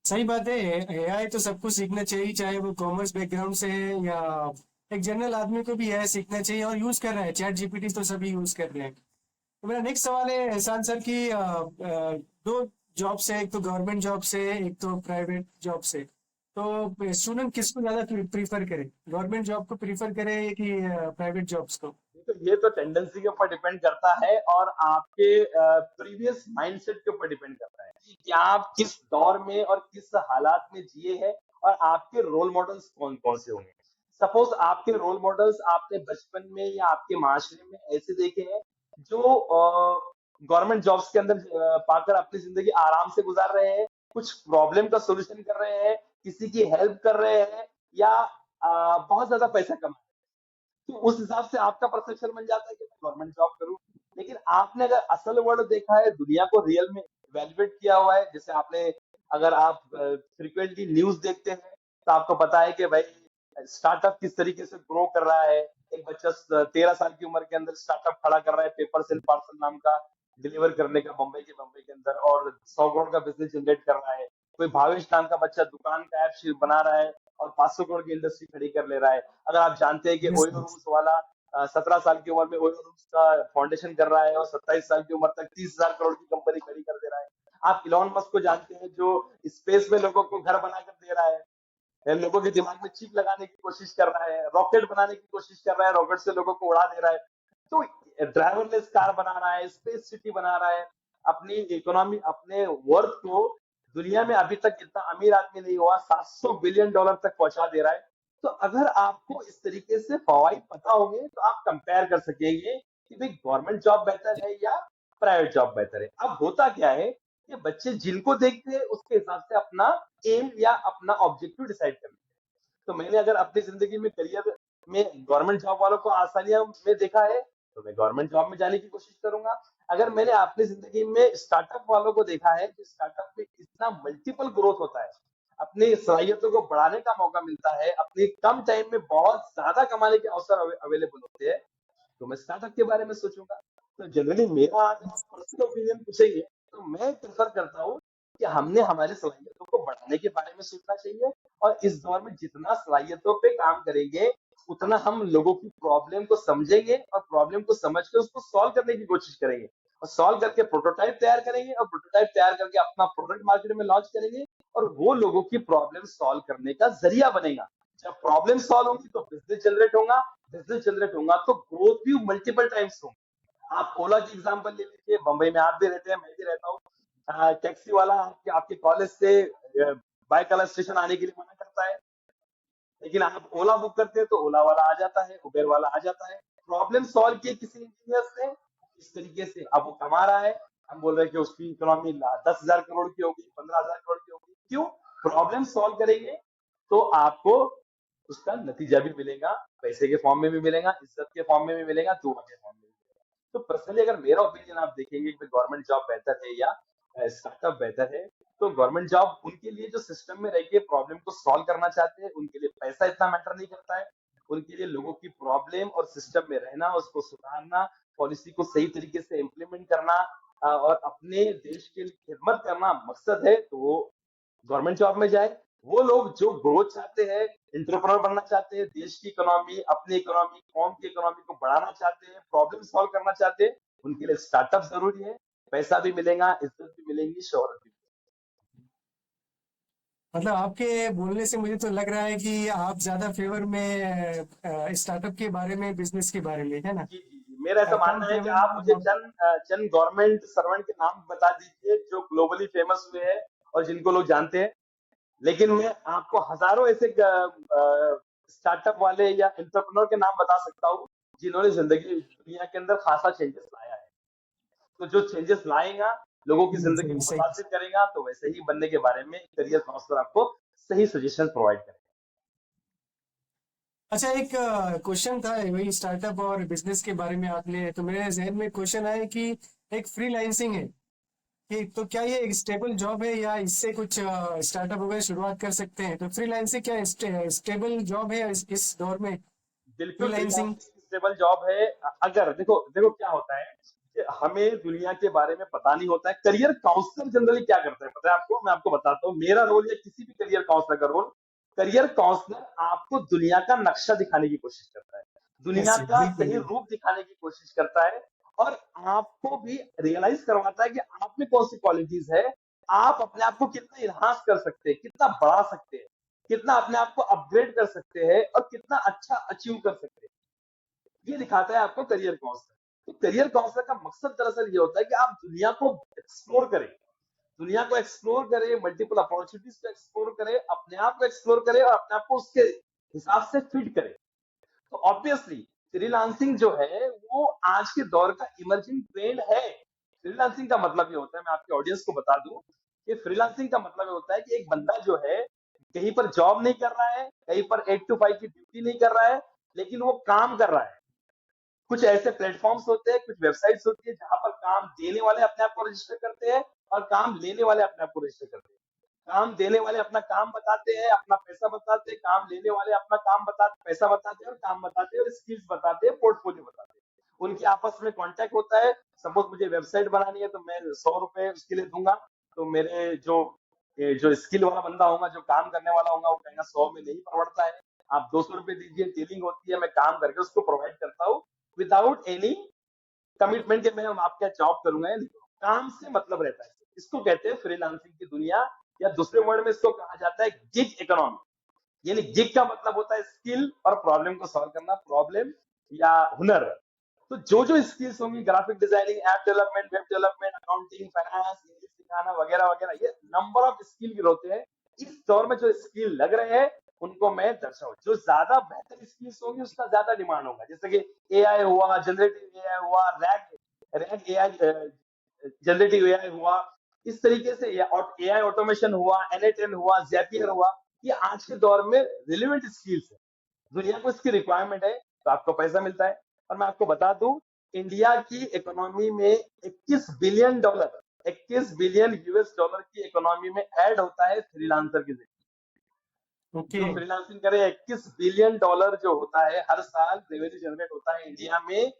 सही बात है। एआई तो सबको सीखना चाहिए, चाहे वो कॉमर्स बैकग्राउंड से है या एक जनरल आदमी को भी एआई सीखना चाहिए, और यूज कर रहा है। चैट जीपीटी तो सभी यूज कर रहे हैं। तो मेरा नेक्स्ट सवाल है एहसान सर की, दो जॉब से, एक तो गवर्नमेंट जॉब से, एक तो प्राइवेट जॉब से, तो स्टूडेंट किसको ज्यादा प्रीफर करे, गवर्नमेंट जॉब को प्रीफर करे कि प्राइवेट जॉब्स को? ये तो टेंडेंसी के ऊपर डिपेंड करता है और आपके प्रीवियस माइंडसेट के ऊपर डिपेंड करता है कि आप किस दौर में और किस हालात में जिए हैं और आपके रोल मॉडल्स कौन कौन से होंगे। सपोज आपके रोल मॉडल्स आपने बचपन में या आपके माशरे में ऐसे देखे हैं जो गवर्नमेंट जॉब्स के अंदर पाकर अपनी जिंदगी आराम से गुजार रहे हैं, कुछ प्रॉब्लम का सोल्यूशन कर रहे हैं, किसी की हेल्प कर रहे हैं, या बहुत ज्यादा पैसा कमा, तो उस हिसाब से आपका परसेप्शन बन जाता है कि मैं गवर्नमेंट जॉब करूं। लेकिन आपने अगर असल वर्ल्ड देखा है, दुनिया को रियल में इवेल्युएट किया हुआ है, जैसे आपने, अगर आप फ्रिक्वेंटली न्यूज देखते हैं तो आपको पता है कि भाई स्टार्टअप किस तरीके से ग्रो कर रहा है। एक बच्चा 13 साल की उम्र के अंदर स्टार्टअप खड़ा कर रहा है, पेपर सेल पार्सल नाम का, डिलीवर करने का, बम्बई के अंदर, और 100 करोड़ का बिजनेस जनरेट कर रहा है। कोई भावेश नाम का बच्चा दुकान का ऐप बना रहा है और 500 करोड़ की इंडस्ट्री खड़ी कर ले रहा है। अगर आप जानते हैं कि यस। ओयो रूम्स वाला 17 साल की उम्र में ओयो रूम्स का फाउंडेशन कर रहा है और 27 साल की उम्र तक 30,000 करोड़ की कंपनी खड़ी कर दे रहा है। आप इलॉन मस्क को जानते हैं जो स्पेस में लोगों को घर बना कर दे रहा है, लोगों के दिमाग में चिप लगाने की कोशिश कर रहा है, रॉकेट बनाने की कोशिश कर रहा है, रॉकेट से लोगों को उड़ा दे रहा है। तो ड्राइवरलेस कार बना रहा है, स्पेस सिटी बना रहा है, अपनी इकोनॉमी, अपने वर्थ को दुनिया में अभी तक इतना अमीर आदमी नहीं हुआ, $700 बिलियन तक पहुंचा दे रहा है। तो अगर आपको इस तरीके से फवाइद पता होंगे तो आप कंपेयर कर सकेंगे कि भाई गवर्नमेंट जॉब बेहतर है या प्राइवेट जॉब बेहतर है। अब होता क्या है कि बच्चे जिनको देखते हैं उसके हिसाब से अपना एम या अपना ऑब्जेक्टिव डिसाइड करते हैं। तो मैंने अगर अपनी जिंदगी में करियर में गवर्नमेंट जॉब वालों को आसानियां में देखा है तो मैं गवर्नमेंट जॉब में जाने की कोशिश करूंगा। अगर मैंने अपनी जिंदगी में स्टार्टअप वालों को देखा है कि स्टार्टअप में इतना मल्टीपल ग्रोथ होता है, अपनी सलाहियतों को बढ़ाने का मौका मिलता है, अपनी कम टाइम में बहुत ज्यादा कमाने के अवसर अवेलेबल होते हैं, तो मैं स्टार्टअप के बारे में सोचूंगा। तो जनरली मेरा अगर आप पर्सनल ओपिनियन पूछेंगे तो मैं प्रेफर करता हूँ कि हमने हमारी सलाहियतों को बढ़ाने के बारे में सोचना चाहिए, और इस दौर में जितना सलाहियतों पे काम करेंगे उतना हम लोगों की प्रॉब्लम को समझेंगे और प्रॉब्लम को समझ के उसको सॉल्व करने की कोशिश करेंगे, और सॉल्व करके प्रोटोटाइप तैयार करेंगे, और प्रोटोटाइप तैयार करके अपना प्रोडक्ट मार्केट में लॉन्च करेंगे, और वो लोगों की प्रॉब्लम सॉल्व करने का जरिया बनेगा। जब प्रॉब्लम सॉल्व होगी तो बिजनेस जनरेट होगा, बिजनेस जनरेट होगा तो ग्रोथ भी मल्टीपल टाइम्स होगी। आप ओला की एग्जांपल ले लीजिए, बम्बई में आप भी रहते हैं, मैं भी रहता हूँ। टैक्सी वाला आपके कॉलेज से बाइक स्टेशन आने के लिए मना करता है, लेकिन आप ओला बुक करते हैं तो ओला वाला आ जाता है, उबेर वाला आ जाता है। प्रॉब्लम सॉल्व की किसी इंजीनियर ने इस तरीके से, अब वो कमा रहा है, हम बोल रहे हैं कि उसकी इकोनॉमी 10,000 करोड़ की होगी, 15,000 करोड़ की होगी। क्यों? प्रॉब्लम सॉल्व करेंगे तो आपको उसका नतीजा भी मिलेगा, पैसे के फॉर्म में भी मिलेगा, इज्जत के फॉर्म में भी मिलेगा, दुआ के फॉर्म में भी मिलेगा। तो पर्सनली अगर मेरा ओपिनियन आप देखेंगे कि गवर्नमेंट जॉब बेहतर है या स्टार्टअप बेहतर है, तो गवर्नमेंट जॉब उनके लिए जो सिस्टम में रह के प्रॉब्लम को सॉल्व करना चाहते हैं, उनके लिए पैसा इतना मैटर नहीं करता है। उनके लिए लोगों की प्रॉब्लम और सिस्टम में रहना, उसको सुधारना, पॉलिसी को सही तरीके से इम्प्लीमेंट करना और अपने देश के लिए खिदमत करना मकसद है, तो वो गवर्नमेंट जॉब में जाए। वो लोग जो ग्रोथ चाहते हैं, एंटरप्रेन्योर बनना चाहते हैं, देश की इकोनॉमी, अपनी इकोनॉमी, कौम की इकोनॉमी को बढ़ाना चाहते हैं, प्रॉब्लम सॉल्व करना चाहते हैं, उनके लिए स्टार्टअप जरूरी है। पैसा भी मिलेगा, इज्जत भी मिलेगी, शोहरत भी मतलब आपके बोलने से मुझे तो लग रहा है कि आप ज्यादा फेवर में स्टार्टअप के बारे में, बिजनेस के बारे में, है ना? मिलेगी। जी। मेरा ऐसा कम मानना है कि फेवर आप मुझे में। चंद गवर्नमेंट सर्वेंट के नाम बता दीजिए जो ग्लोबली फेमस हुए हैं और जिनको लोग जानते हैं, लेकिन मैं आपको हजारों ऐसे स्टार्टअप वाले या एंटरप्रेन्योर के नाम बता सकता हूँ जिन्होंने जिंदगी दुनिया के अंदर खासा चेंजेस लाया है। तो जो चेंजेस लाएगा, लोगों की जिंदगी सही को सही। मुतासिर करेगा, तो वैसे ही बनने के बारे में करियर काउंसलर आपको सही सजेशन प्रोवाइड करेगा। अच्छा, एक क्वेश्चन था वही स्टार्टअप और बिजनेस के बारे में आपने, तो मेरे जहन में क्वेश्चन आया कि एक फ्रीलांसिंग है, कि तो क्या ये एक स्टेबल जॉब है या इससे कुछ स्टार्टअप वगैरह शुरुआत कर सकते हैं? तो फ्रीलांसिंग क्या स्टेबल जॉब है इस दौर में? बिल्कुल फ्रीलांसिंग। फ्रीलांसिंग स्टेबल जॉब है। अगर देखो देखो क्या होता है कि हमें दुनिया के बारे में पता नहीं होता है। करियर काउंसलर जनरली क्या करता है पता है आपको? मैं आपको बताता हूँ मेरा रोल या किसी भी करियर काउंसलर का रोल। करियर काउंसलर आपको दुनिया का नक्शा दिखाने की कोशिश करता है, यस दुनिया जी, का बिल्कुल सही बिल्कुल। रूप दिखाने की कोशिश करता है, और आपको भी रियलाइज करवाता है कि आप में कौन सी क्वालिटीज है, आप अपने आप को कितना इन्हांस कर सकते हैं, कितना बढ़ा सकते हैं, कितना अपने आप को अपग्रेड कर सकते हैं, और कितना अच्छा अचीव कर सकते हैं। ये दिखाता है आपको करियर काउंसलर। तो करियर काउंसलर का मकसद दरअसल ये होता है कि आप दुनिया को एक्सप्लोर करें, दुनिया को एक्सप्लोर करें, मल्टीपल अपॉर्चुनिटीज को एक्सप्लोर करें, अपने आप को एक्सप्लोर करें, और अपने आप को उसके हिसाब से फिट करें। तो ऑब्वियसली फ्रीलांसिंग जो है वो आज के दौर का इमर्जिंग ट्रेंड है। फ्रीलांसिंग का मतलब ये होता है, मैं आपके ऑडियंस को बता दूं कि फ्रीलांसिंग का मतलब ये होता है कि एक बंदा जो है कहीं पर जॉब नहीं कर रहा है, कहीं पर 8 to 5 की ड्यूटी नहीं कर रहा है, लेकिन वो काम कर रहा है। कुछ ऐसे प्लेटफॉर्म्स होते हैं, कुछ वेबसाइट्स होती है जहां पर काम देने वाले अपने आप को रजिस्टर करते हैं, और काम लेने वाले अपने आप को रजिस्टर करते हैं। काम देने वाले अपना काम बताते हैं, अपना पैसा बताते हैं, काम लेने वाले अपना काम बताते, पैसा बताते हैं, और काम बताते हैं, और स्किल्स बताते हैं, पोर्टफोलियो बताते हैं। उनके आपस में कांटेक्ट होता है। सपोज मुझे वेबसाइट बनानी है तो मैं 100 रुपए उसके लिए दूंगा, तो मेरे जो स्किल वाला बंदा होगा, जो काम करने वाला होगा, वो कहेगा 100 में नहीं परवड़ता है, आप 200 रुपए दीजिए, डीलिंग होती है, मैं काम करके उसको प्रोवाइड करता हूँ विदाउट एनी कमिटमेंट के मैं आपके यहाँ जॉब करूंगा या नहीं करूंगा। काम से मतलब रहता है। इसको कहते हैं फ्रीलांसिंग की दुनिया, या दूसरे वर्ड में इसको कहा जाता है गिग इकोनॉमी। यानी गिग का मतलब होता है स्किल और प्रॉब्लम को सॉल्व करना, प्रॉब्लम या हुनर। तो जो जो स्किल्स होंगी, graphic designing, app development, web development, accounting, finance, English सिखाना वगैरह वगैरह, ये नंबर ऑफ स्किल होते हैं। इस दौर में जो स्किल लग रहे हैं उनको मैं दर्शाऊं। जो ज्यादा बेहतर स्किल्स होंगी उसका ज्यादा डिमांड होगा। जैसे कि एआई हुआ, जनरेटिव एआई हुआ, rag rag AI, generative AI हुआ, इस तरीके से एआई ऑटोमेशन हुआ, एनएटएन हुआ, जैपियर हुआ। ये आज के दौर में रिलेवेंट स्किल्स है, दुनिया को इसकी रिक्वायरमेंट है, तो आपको पैसा मिलता है। और मैं आपको बता दूं, इंडिया की इकोनॉमी में 21 billion dollar, 21 billion US dollar की इकोनॉमी में ऐड होता है फ्रीलांसर के जरिए। ओके। जो फ्रीलांसिंग करे, 21 बिलियन डॉलर जो होता है हर साल रेवेन्यू जनरेट होता है इंडिया में।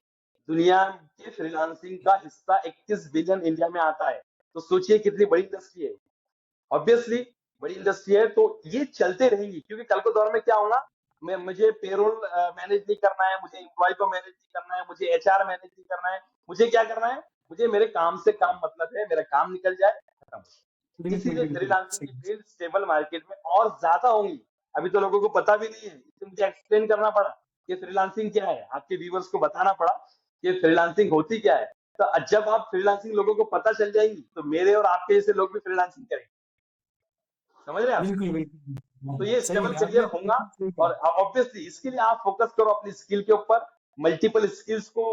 दुनिया के फ्रीलांसिंग का हिस्सा 21 बिलियन इंडिया में आता है। तो सोचिए कितनी बड़ी इंडस्ट्री है। ऑब्वियसली बड़ी इंडस्ट्री है, तो ये चलते रहेंगी, क्योंकि कल के दौर में क्या होगा, मैं मुझे पेरोल मैनेज नहीं करना है, मुझे एम्प्लॉय को मैनेज नहीं करना है, मुझे एचआर मैनेज नहीं करना है। मुझे क्या करना है, मुझे मेरे काम से काम मतलब है, मेरा काम निकल जाए, खत्म। बिल्कुल इसीलिए बिल्कुल फ्रीलांसिंग की सही। फील्ड स्टेबल मार्केट में और ज्यादा होंगी। अभी तो लोगों को पता भी नहीं है, इसलिए मुझे एक्सप्लेन करना पड़ा कि फ्रीलांसिंग क्या है, आपके व्यूवर्स को बताना पड़ा कि फ्रीलांसिंग होती क्या है। तो जब आप फ्रीलांसिंग लोगों को पता चल जाएंगी, तो मेरे और आपके जैसे लोग भी फ्रीलांसिंग करेंगे। समझ रहे हैं आप? बिल्कुल बिल्कुल तो ये सही स्टेबल है करियर आपने होगा। बिल्कुल सही और कहा। ऑब्वियसली इसके लिए आप फोकस करो अपनी स्किल के ऊपर, मल्टीपल स्किल्स को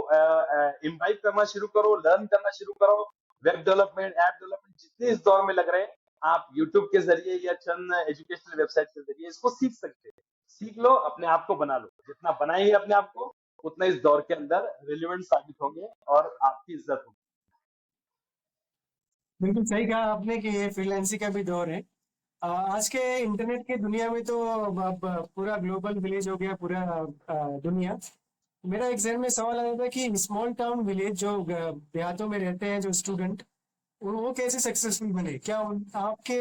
इम्बाइब करना शुरू करो, लर्न करना शुरू करो। वेब डेवलपमेंट, ऐप डेवलपमेंट जितने इस दौर में लग रहे हैं, आप यूट्यूब के जरिए या चंद एजुकेशनल वेबसाइट के जरिए इसको सीख सकते हैं। सीख लो, अपने आप को बना लो। जितना बनाएंगे अपने आप को, उतना इस दौर के अंदर रिलेवेंट साबित होंगे और आपकी इज्जत होगी। बिल्कुल सही कहा आपने कि ये फ्रीलांसिंग का भी दौर है। आज के इंटरनेट के दुनिया में तो अब पूरा ग्लोबल विलेज हो गया पूरा दुनिया। मेरा एक जहन में सवाल आ रहा था कि स्मॉल टाउन विलेज जो देहातों में रहते हैं जो स्टूडेंट, वो कैसे सक्सेसफुल बने? क्या आपके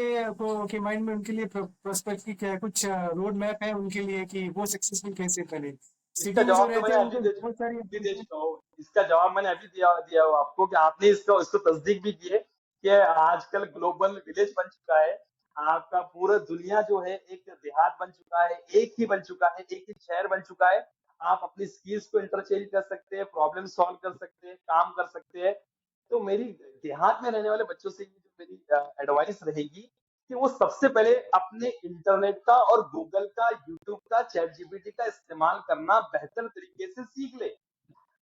के माइंड में उनके लिए प्रोस्पेक्ट की क्या कुछ रोड मैप है उनके लिए कि वो सक्सेसफुल कैसे बने? इसका सिटी में जो जवाब तो रहते मैंने हैं अभी उनको बहुत सारी अभी दे चुका हूँ। इसका जवाब मैंने अभी दिया दिया हो आपको, कि आपने इसको तस्दीक भी की है कि आजकल ग्लोबल विलेज बन चुका है। आपका पूरा दुनिया जो है एक देहात बन चुका है, एक ही बन चुका है, एक ही शहर बन चुका है। आप अपनी स्किल्स को इंटरचेंज कर सकते हैं, प्रॉब्लम सॉल्व कर सकते हैं, काम कर सकते हैं। तो मेरी देहात में रहने वाले बच्चों से ये जो मेरी एडवाइस रहेगी कि वो सबसे पहले अपने इंटरनेट का और गूगल का, यूट्यूब का, चैट जीपीटी का इस्तेमाल करना बेहतर तरीके से सीख ले।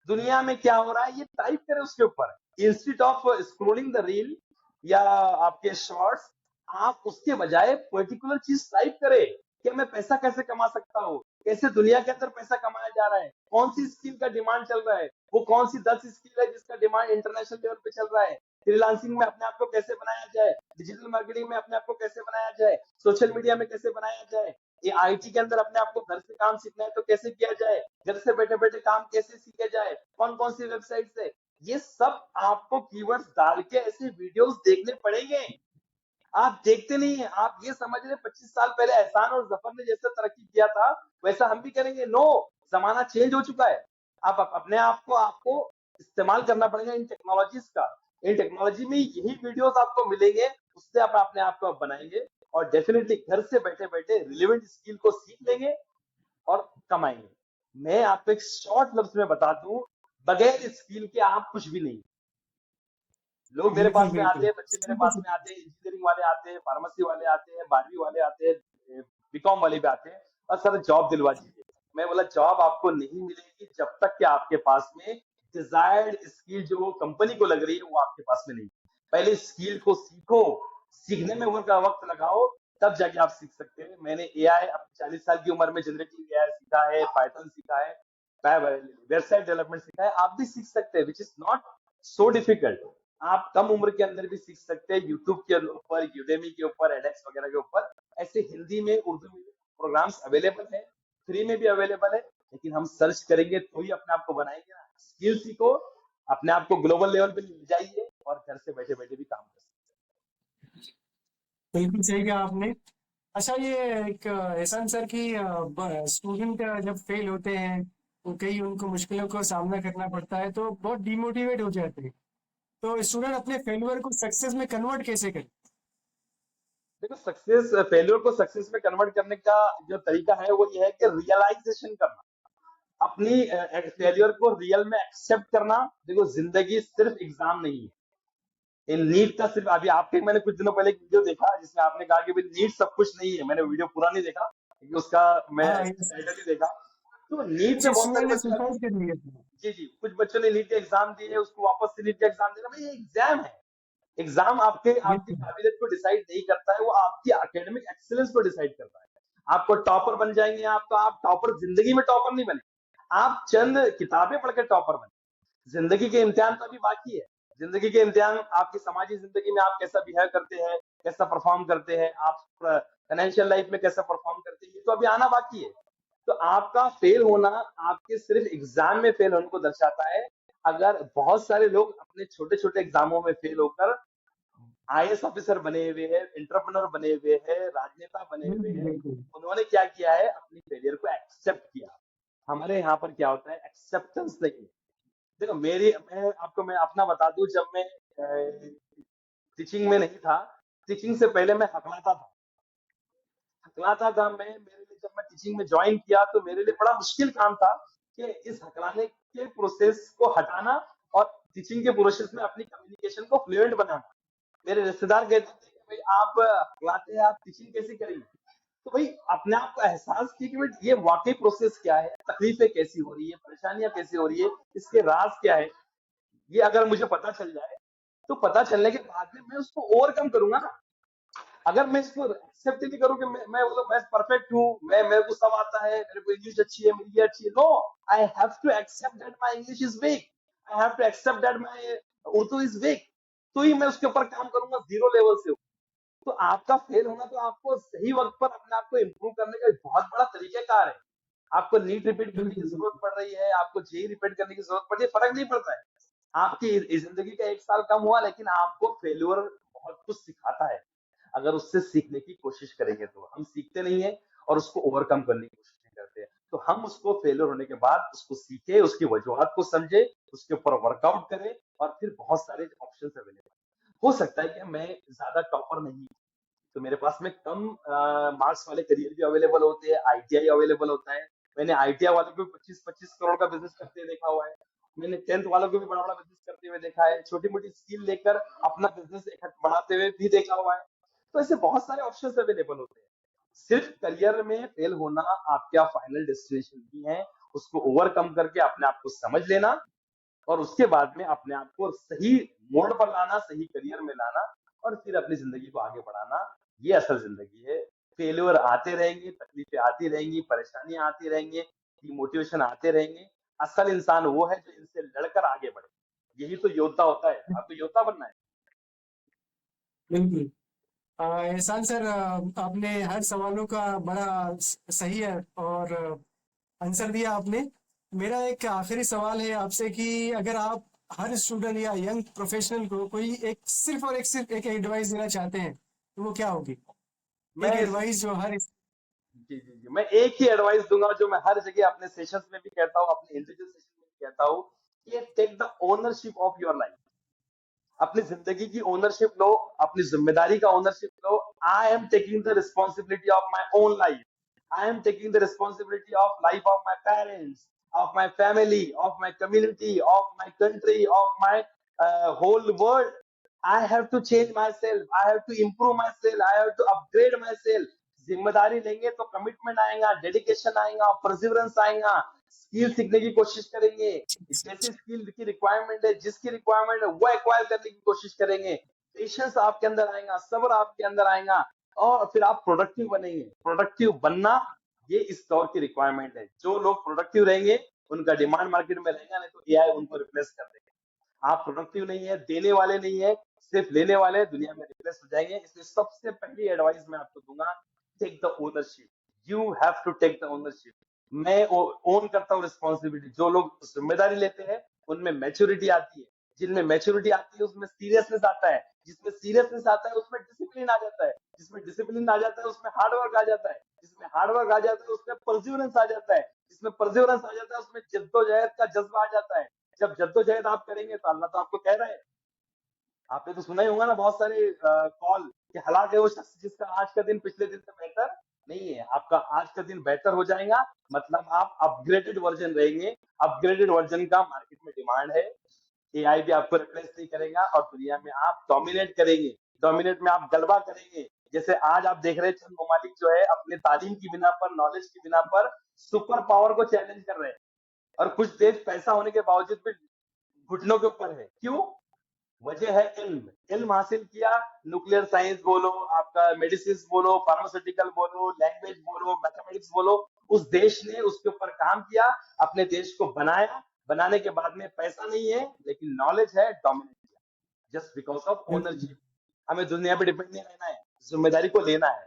दुनिया में क्या हो रहा है ये टाइप करें उसके ऊपर, instead of scrolling the reel या आपके शॉर्ट्स। आप उसके बजाय पर्टिकुलर चीज टाइप करें कि मैं पैसा कैसे कमा सकता हूँ, कैसे दुनिया के अंदर पैसा कमाया जा रहा है, कौन सी स्किल का डिमांड चल रहा है, वो कौन सी 10 स्किल है जिसका डिमांड इंटरनेशनल लेवल पे चल रहा है। फ्रीलांसिंग में अपने आप को कैसे बनाया जाए, डिजिटल मार्केटिंग में अपने आप को कैसे बनाया जाए, सोशल मीडिया में कैसे बनाया जाए, ये आईटी के अंदर अपने आप को घर से काम सीखना है तो कैसे किया जाए, घर से बैठे बैठे काम कैसे सीखे जाए, कौन कौन सी वेबसाइट से, ये सब आपको कीवर्ड्स डाल के ऐसे वीडियोस देखने पड़ेंगे। आप देखते नहीं है, आप ये समझ रहे 25 साल पहले एहसान और जफर ने जैसा तरक्की किया था वैसा हम भी करेंगे। नो, जमाना चेंज हो चुका है। आप अपने आप को आपको इस्तेमाल करना पड़ेगा इन टेक्नोलॉजीज का। इन टेक्नोलॉजी में यही वीडियोस आपको मिलेंगे, उससे आप अपने आप को बनाएंगे और डेफिनेटली घर से बैठे बैठे रिलेवेंट स्किल को सीख लेंगे और कमाएंगे। मैं आपको एक शॉर्ट लफ्ज में बता दूं, बगैर स्किल के आप कुछ भी नहीं। लोग मेरे बिल्कुल पास में आते बिल्कुल। हैं, बच्चे मेरे पास में आते हैं, इंजीनियरिंग वाले आते हैं, फार्मेसी वाले आते हैं, 12वीं वाले आते हैं, बीकॉम वाले भी आते हैं और सर जॉब दिलवा दीजिए। मैं बोला जॉब आपको नहीं मिलेगी जब तक कि आपके पास में डिजायर्ड स्किल जो वो कंपनी को लग रही है वो आपके पास में नहीं। पहले स्किल को सीखो, सीखने में वक्त लगाओ, तब जाके आप सीख सकते हैं। मैंने एआई अब 40 साल की उम्र में जनरेटिव एआई सीखा है, पाइथन सीखा है, वेबसाइट डेवलपमेंट सीखा है। आप भी सीख सकते हैं, which is not so difficult. आप कम उम्र के अंदर भी सीख सकते हैं, यूट्यूब के ऊपर, यूडेमी के ऊपर, एडेक्स वगैरह के ऊपर ऐसे हिंदी में उर्दू में प्रोग्राम्स अवेलेबल है, फ्री में भी अवेलेबल है। लेकिन हम सर्च करेंगे तो ही अपने आप को बनाएंगे ना। स्किल सीखो, अपने आप को ग्लोबल लेवल पे ले जाइए और घर से बैठे बैठे भी काम कर सकते बिल्कुल सही कहा आपने। अच्छा, ये एक एहसान सर की स्टूडेंट जब फेल होते हैं तो कई उनको मुश्किलों का सामना करना पड़ता है तो बहुत डिमोटिवेट हो जाते हैं। तो स्टूडेंट अपने फेलियर को सक्सेस में कन्वर्ट कैसे करे? देखो, सक्सेस फेल्योर को सक्सेस में कन्वर्ट करने का जो तरीका है वो ये है कि रियलाइजेशन करना, अपनी फेलियर को रियल में एक्सेप्ट करना। देखो, जिंदगी सिर्फ एग्जाम नहीं है। इन नीट का सिर्फ अभी आपके मैंने कुछ दिनों पहले एक वीडियो देखा जिसमें आपने कहा कि भाई नीट सब कुछ नहीं है। मैंने वीडियो पूरा नहीं देखा क्योंकि उसका मैं हाँ, टाइटल ही देखा। तो नीट कुछ में बहुत सारे स्टूडेंट ने बच्चे, सुसाइड कर लिया था। जी जी, कुछ बच्चों ने नीट का एग्जाम दिए, उसको वापस से नीट का एग्जाम देना। भाई ये एग्जाम है। एग्जाम आपके आपकी बिल्कुल काबिलियत को डिसाइड नहीं करता है, वो आपकी एकेडमिक एक्सीलेंस को डिसाइड करता है। आपको टॉपर बन जाएंगे आप, तो आप टॉपर जिंदगी में टॉपर नहीं बने, आप चंद किताबें पढ़ के टॉपर बने। जिंदगी के इम्तिहान तो अभी बाकी है। जिंदगी के इम्तिहान आपकी समाजी जिंदगी में आप कैसा बिहेव करते हैं, कैसा परफॉर्म करते हैं, आप फाइनेंशियल लाइफ में कैसा परफॉर्म करते हैं, ये तो अभी आना बाकी है। तो आपका फेल होना आपके सिर्फ एग्जाम में फेल होने को दर्शाता है। अगर बहुत सारे लोग अपने छोटे छोटे एग्जामों में फेल होकर आईएएस ऑफिसर बने हुए हैं, एंटरप्रेन्योर बने हुए हैं, राजनेता बने हुए बिल्कुल हैं, बिल्कुल। उन्होंने क्या किया है, अपनी फेलियर को एक्सेप्ट किया। हमारे यहाँ पर क्या होता है, एक्सेप्टेंस नहीं है। देखो, मैं अपना बता दूं, जब मैं टीचिंग में नहीं था, टीचिंग से पहले मैं हकलाता था मैं। मेरे लिए जब मैं टीचिंग में ज्वाइन किया तो मेरे लिए बड़ा मुश्किल काम था कि इस हकलाने के प्रोसेस को हटाना और टीचिंग के प्रोसेस में अपनी कम्युनिकेशन को फ्लुएंट बनाना। मेरे रिश्तेदार कहते थे कि भाई आप हकलाते हैं, आप टीचिंग कैसे करेंगे? तो भाई अपने आप को एहसास किया कि भाई ये वाकई प्रोसेस क्या है, तकलीफें कैसी हो रही है, परेशानियां कैसी हो रही है, इसके राज क्या है। ये अगर मुझे पता चल जाए तो पता चलने के बाद में मैं उसको ओवरकम करूंगा ना। अगर मैं इसको एक्सेप्ट नहीं करूं कि मैं परफेक्ट हूं, मैं मेरे को सब आता है, मेरे को इंग्लिश अच्छी है, मेरी ये अच्छी है, no, I have to accept that my English is weak, I have to accept that my Urdu is weak. तो ही मैं उसके ऊपर काम करूंगा जीरो लेवल से। तो आपका फेल होना तो आपको सही वक्त पर अपने आप को इम्प्रूव करने का एक बहुत बड़ा तरीकेकार है। आपको नीट रिपीट करने की बिल्कुल जरूरत बिल्कुल। पड़ रही है, आपको जेई रिपीट करने की जरूरत पड़ रही है, फर्क नहीं पड़ता है। आपकी जिंदगी का एक साल कम हुआ, लेकिन आपको फेल्योर बहुत कुछ सिखाता है। अगर उससे सीखने की कोशिश करेंगे तो हम सीखते नहीं है और उसको ओवरकम करने की कोशिश नहीं करते हैं। तो हम उसको फेलियर होने के बाद उसको सीखे, उसकी वजूहत को समझे, उसके ऊपर वर्कआउट करें और फिर बहुत सारे ऑप्शन अवेलेबल। हो सकता है कि मैं ज्यादा टॉपर नहीं, तो मेरे पास में कम मार्क्स वाले करियर भी अवेलेबल होते हैं, आईटीआई अवेलेबल होता है। मैंने आईटीआई वालों को 25-25 करोड़ का बिजनेस करते हुए देखा हुआ है। मैंने 10th वालों को भी बड़ा बड़ा बिजनेस करते हुए देखा है, छोटी मोटी स्किल लेकर अपना बिजनेस बढ़ाते हुए भी देखा हुआ है। तो ऐसे बहुत सारे ऑप्शंस अवेलेबल होते हैं। सिर्फ करियर में फेल होना आपका फाइनल डेस्टिनेशन नहीं है। उसको ओवरकम करके अपने आप को समझ लेना और उसके बाद में अपने आप को सही मोड़ पर लाना, सही करियर में लाना और फिर अपनी जिंदगी को आगे बढ़ाना, ये असल जिंदगी है। फेल्योर आते रहेंगे, तकलीफें आती रहेंगी, परेशानियां आती रहेंगी, डिमोटिवेशन आते रहेंगे। असल इंसान वो है जो इनसे लड़कर आगे बढ़े। यही तो योद्धा होता है। आपको योद्धा बनना है। बिल्कुल। एहसान सर, आपने हर सवालों का बड़ा सही है और आंसर दिया आपने। मेरा एक आखिरी सवाल है आपसे कि अगर आप हर स्टूडेंट या यंग प्रोफेशनल को कोई एक सिर्फ एक एडवाइस देना चाहते हैं तो वो क्या होगी? एक मैं इस एडवाइस जो हर जी जी जी मैं एक ही एडवाइस दूंगा जो मैं हर जगह अपने सेशंस में भी कहता हूँ, अपने इंडिविजुअल सेशन में भी कहता हूँ कि take the ownership of your life. अपनी जिंदगी की ओनरशिप लो, अपनी जिम्मेदारी का ओनरशिप लो। I am taking the responsibility of my own life. I am taking the responsibility of life of my parents, of my family, of my community, of my country, of my whole world. I have to change myself. I have to improve myself. I have to upgrade myself. जिम्मेदारी लेंगे तो कमिटमेंट आएगा, डेडिकेशन आएगा, परसिवरेंस आएगा। स्किल सीखने की कोशिश करेंगे, जैसी स्किल की रिक्वायरमेंट है, जिसकी रिक्वायरमेंट है वो एक्वायर करने की कोशिश करेंगे। पेशेंस आपके अंदर आएगा, सब्र आपके अंदर आएगा, और फिर आप प्रोडक्टिव बनेंगे। प्रोडक्टिव बनना ये इस दौर की रिक्वायरमेंट है। जो लोग प्रोडक्टिव रहेंगे उनका डिमांड मार्केट में रहेगा, नहीं तो एआई उनको रिप्लेस कर देगा। आप प्रोडक्टिव नहीं है, देने वाले नहीं है, सिर्फ लेने वाले, दुनिया में रिप्लेस हो जाएंगे। इसलिए सबसे पहली एडवाइस मैं आपको दूंगा, take the ownership. You have to take the ownership. मैं ओन करता हूँ रिस्पॉन्सिबिलिटी। जो लोग जिम्मेदारी लेते हैं उनमें मैच्योरिटी आती है, जिनमें मैच्योरिटी आती है उसमें सीरियसनेस आता है, जिसमें सीरियसनेस आता है उसमें डिसिप्लिन आ जाता है, जिसमें डिसिप्लिन आ जाता है उसमें हार्डवर्क आ जाता है, जिसमें हार्डवर्क आ जाता है उसमें परसिवरेंस आ जाता है, जिसमें परसिवरेंस आ जाता है उसमें जद्दोजहद का जज्बा आ जाता है। जब जद्दोजहद आप करेंगे तो अल्लाह तो आपको कह रहा है। आपने तो सुना ही होगा ना बहुत सारे कॉल कि हलाक है वो शख्स जिसका आज का दिन पिछले दिन से बेहतर नहीं है। आपका आज का दिन बेहतर हो जाएगा, मतलब आप अपग्रेडेड वर्जन रहेंगे। अपग्रेडेड वर्जन का मार्केट में डिमांड है। एआई भी आपको रिप्लेस नहीं करेगा और दुनिया में आप डोमिनेट करेंगे। डोमिनेट में आप गलबा करेंगे। जैसे आज आप देख रहे हैं चंद ममालिक जो है अपने तालीम की बिना पर, नॉलेज की बिना पर सुपर पावर को चैलेंज कर रहे हैं, और कुछ देश पैसा होने के बावजूद भी घुटनों के ऊपर है। क्यों? वजह है इल्म। इल्म हासिल किया, न्यूक्लियर साइंस बोलो, आपका मेडिसिन बोलो, फार्मास्यूटिकल बोलो, लैंग्वेज बोलो, मैथमेटिक्स बोलो, उस देश ने उसके ऊपर काम किया, अपने देश को बनाया। बनाने के बाद में पैसा नहीं है लेकिन नॉलेज है, डोमिनेट किया जस्ट बिकॉज ऑफ बिल्कुल। ओनरशिप। हमें दुनिया पे डिपेंड नहीं रहना है, जिम्मेदारी को लेना है,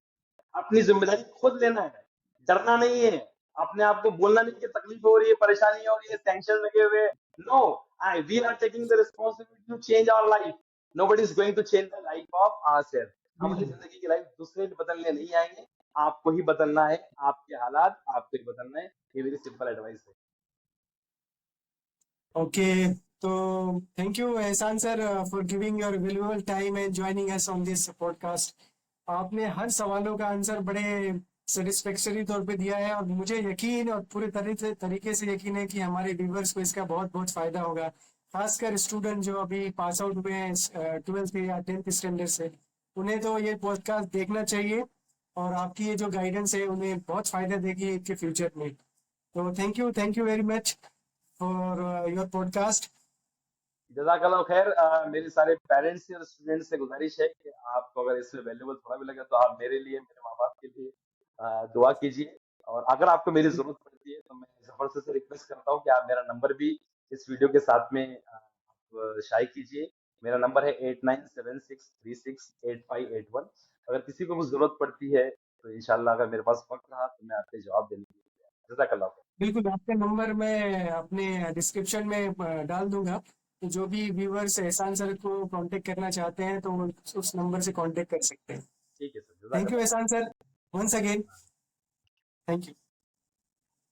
अपनी जिम्मेदारी खुद लेना है, डरना नहीं है। अपने आप को बोलना नहीं कि तकलीफ हो रही है, परेशानी हो रही है, टेंशन लगे हुए। No, I we are taking the responsibility to change our life. Nobody is going to change the life of ourself. हमारी बिल्कुल। जिंदगी की लाइफ दूसरे बदलने नहीं आएंगे, आपको ही बदलना है। आपके हालात आपको ही बदलना है। ये मेरी सिंपल एडवाइस है। ओके, तो थैंक यू एहसान sir for giving your valuable time and joining us on this podcast. आपने हर सवालों का आंसर बड़े सेटिस्फैक्टरी तौर पे दिया है और मुझे यकीन और पूरे तरीके से यकीन है कि हमारे व्यूवर्स को इसका बहुत बहुत फायदा होगा। खासकर स्टूडेंट जो अभी पास आउट हुए हैं 12th या 10th स्टैंडर्ड से, उन्हें तो ये पॉडकास्ट देखना चाहिए और आपकी ये जो गाइडेंस है उन्हें बहुत फायदा देगी इनके फ्यूचर में। तो thank you very much for your podcast. जज़ाकल्लाह खैर। मेरे सारे पेरेंट्स से और स्टूडेंट्स से गुजारिश है कि आपको अगर इसमें वैल्यूबल थोड़ा भी लगे तो आप मेरे लिए, मेरे माँ बाप के लिए दुआ कीजिए। और अगर आपको मेरी जरूरत पड़ती है तो मैं जबरदस्त से रिक्वेस्ट करता हूँ कि आप मेरा नंबर भी इस वीडियो के साथ में आप शाये कीजिए। मेरा नंबर है 8976368581। अगर किसी को भी जरूरत पड़ती है तो इंशाल्लाह अगर मेरे पास वक्त रहा तो मैं आपके जवाब देने के लिए तैयार हूं। जज़ाकल्लाह खैर। बिल्कुल, आपका नंबर मैं अपने डिस्क्रिप्शन में डाल दूंगा। तो जो भी व्यूवर्स एहसान सर को कांटेक्ट करना चाहते हैं तो वो उस नंबर से कांटेक्ट कर सकते हैं। ठीक है सर, थैंक यू जज़ाकल्लाह। Ehsan sir, once again. Thank you.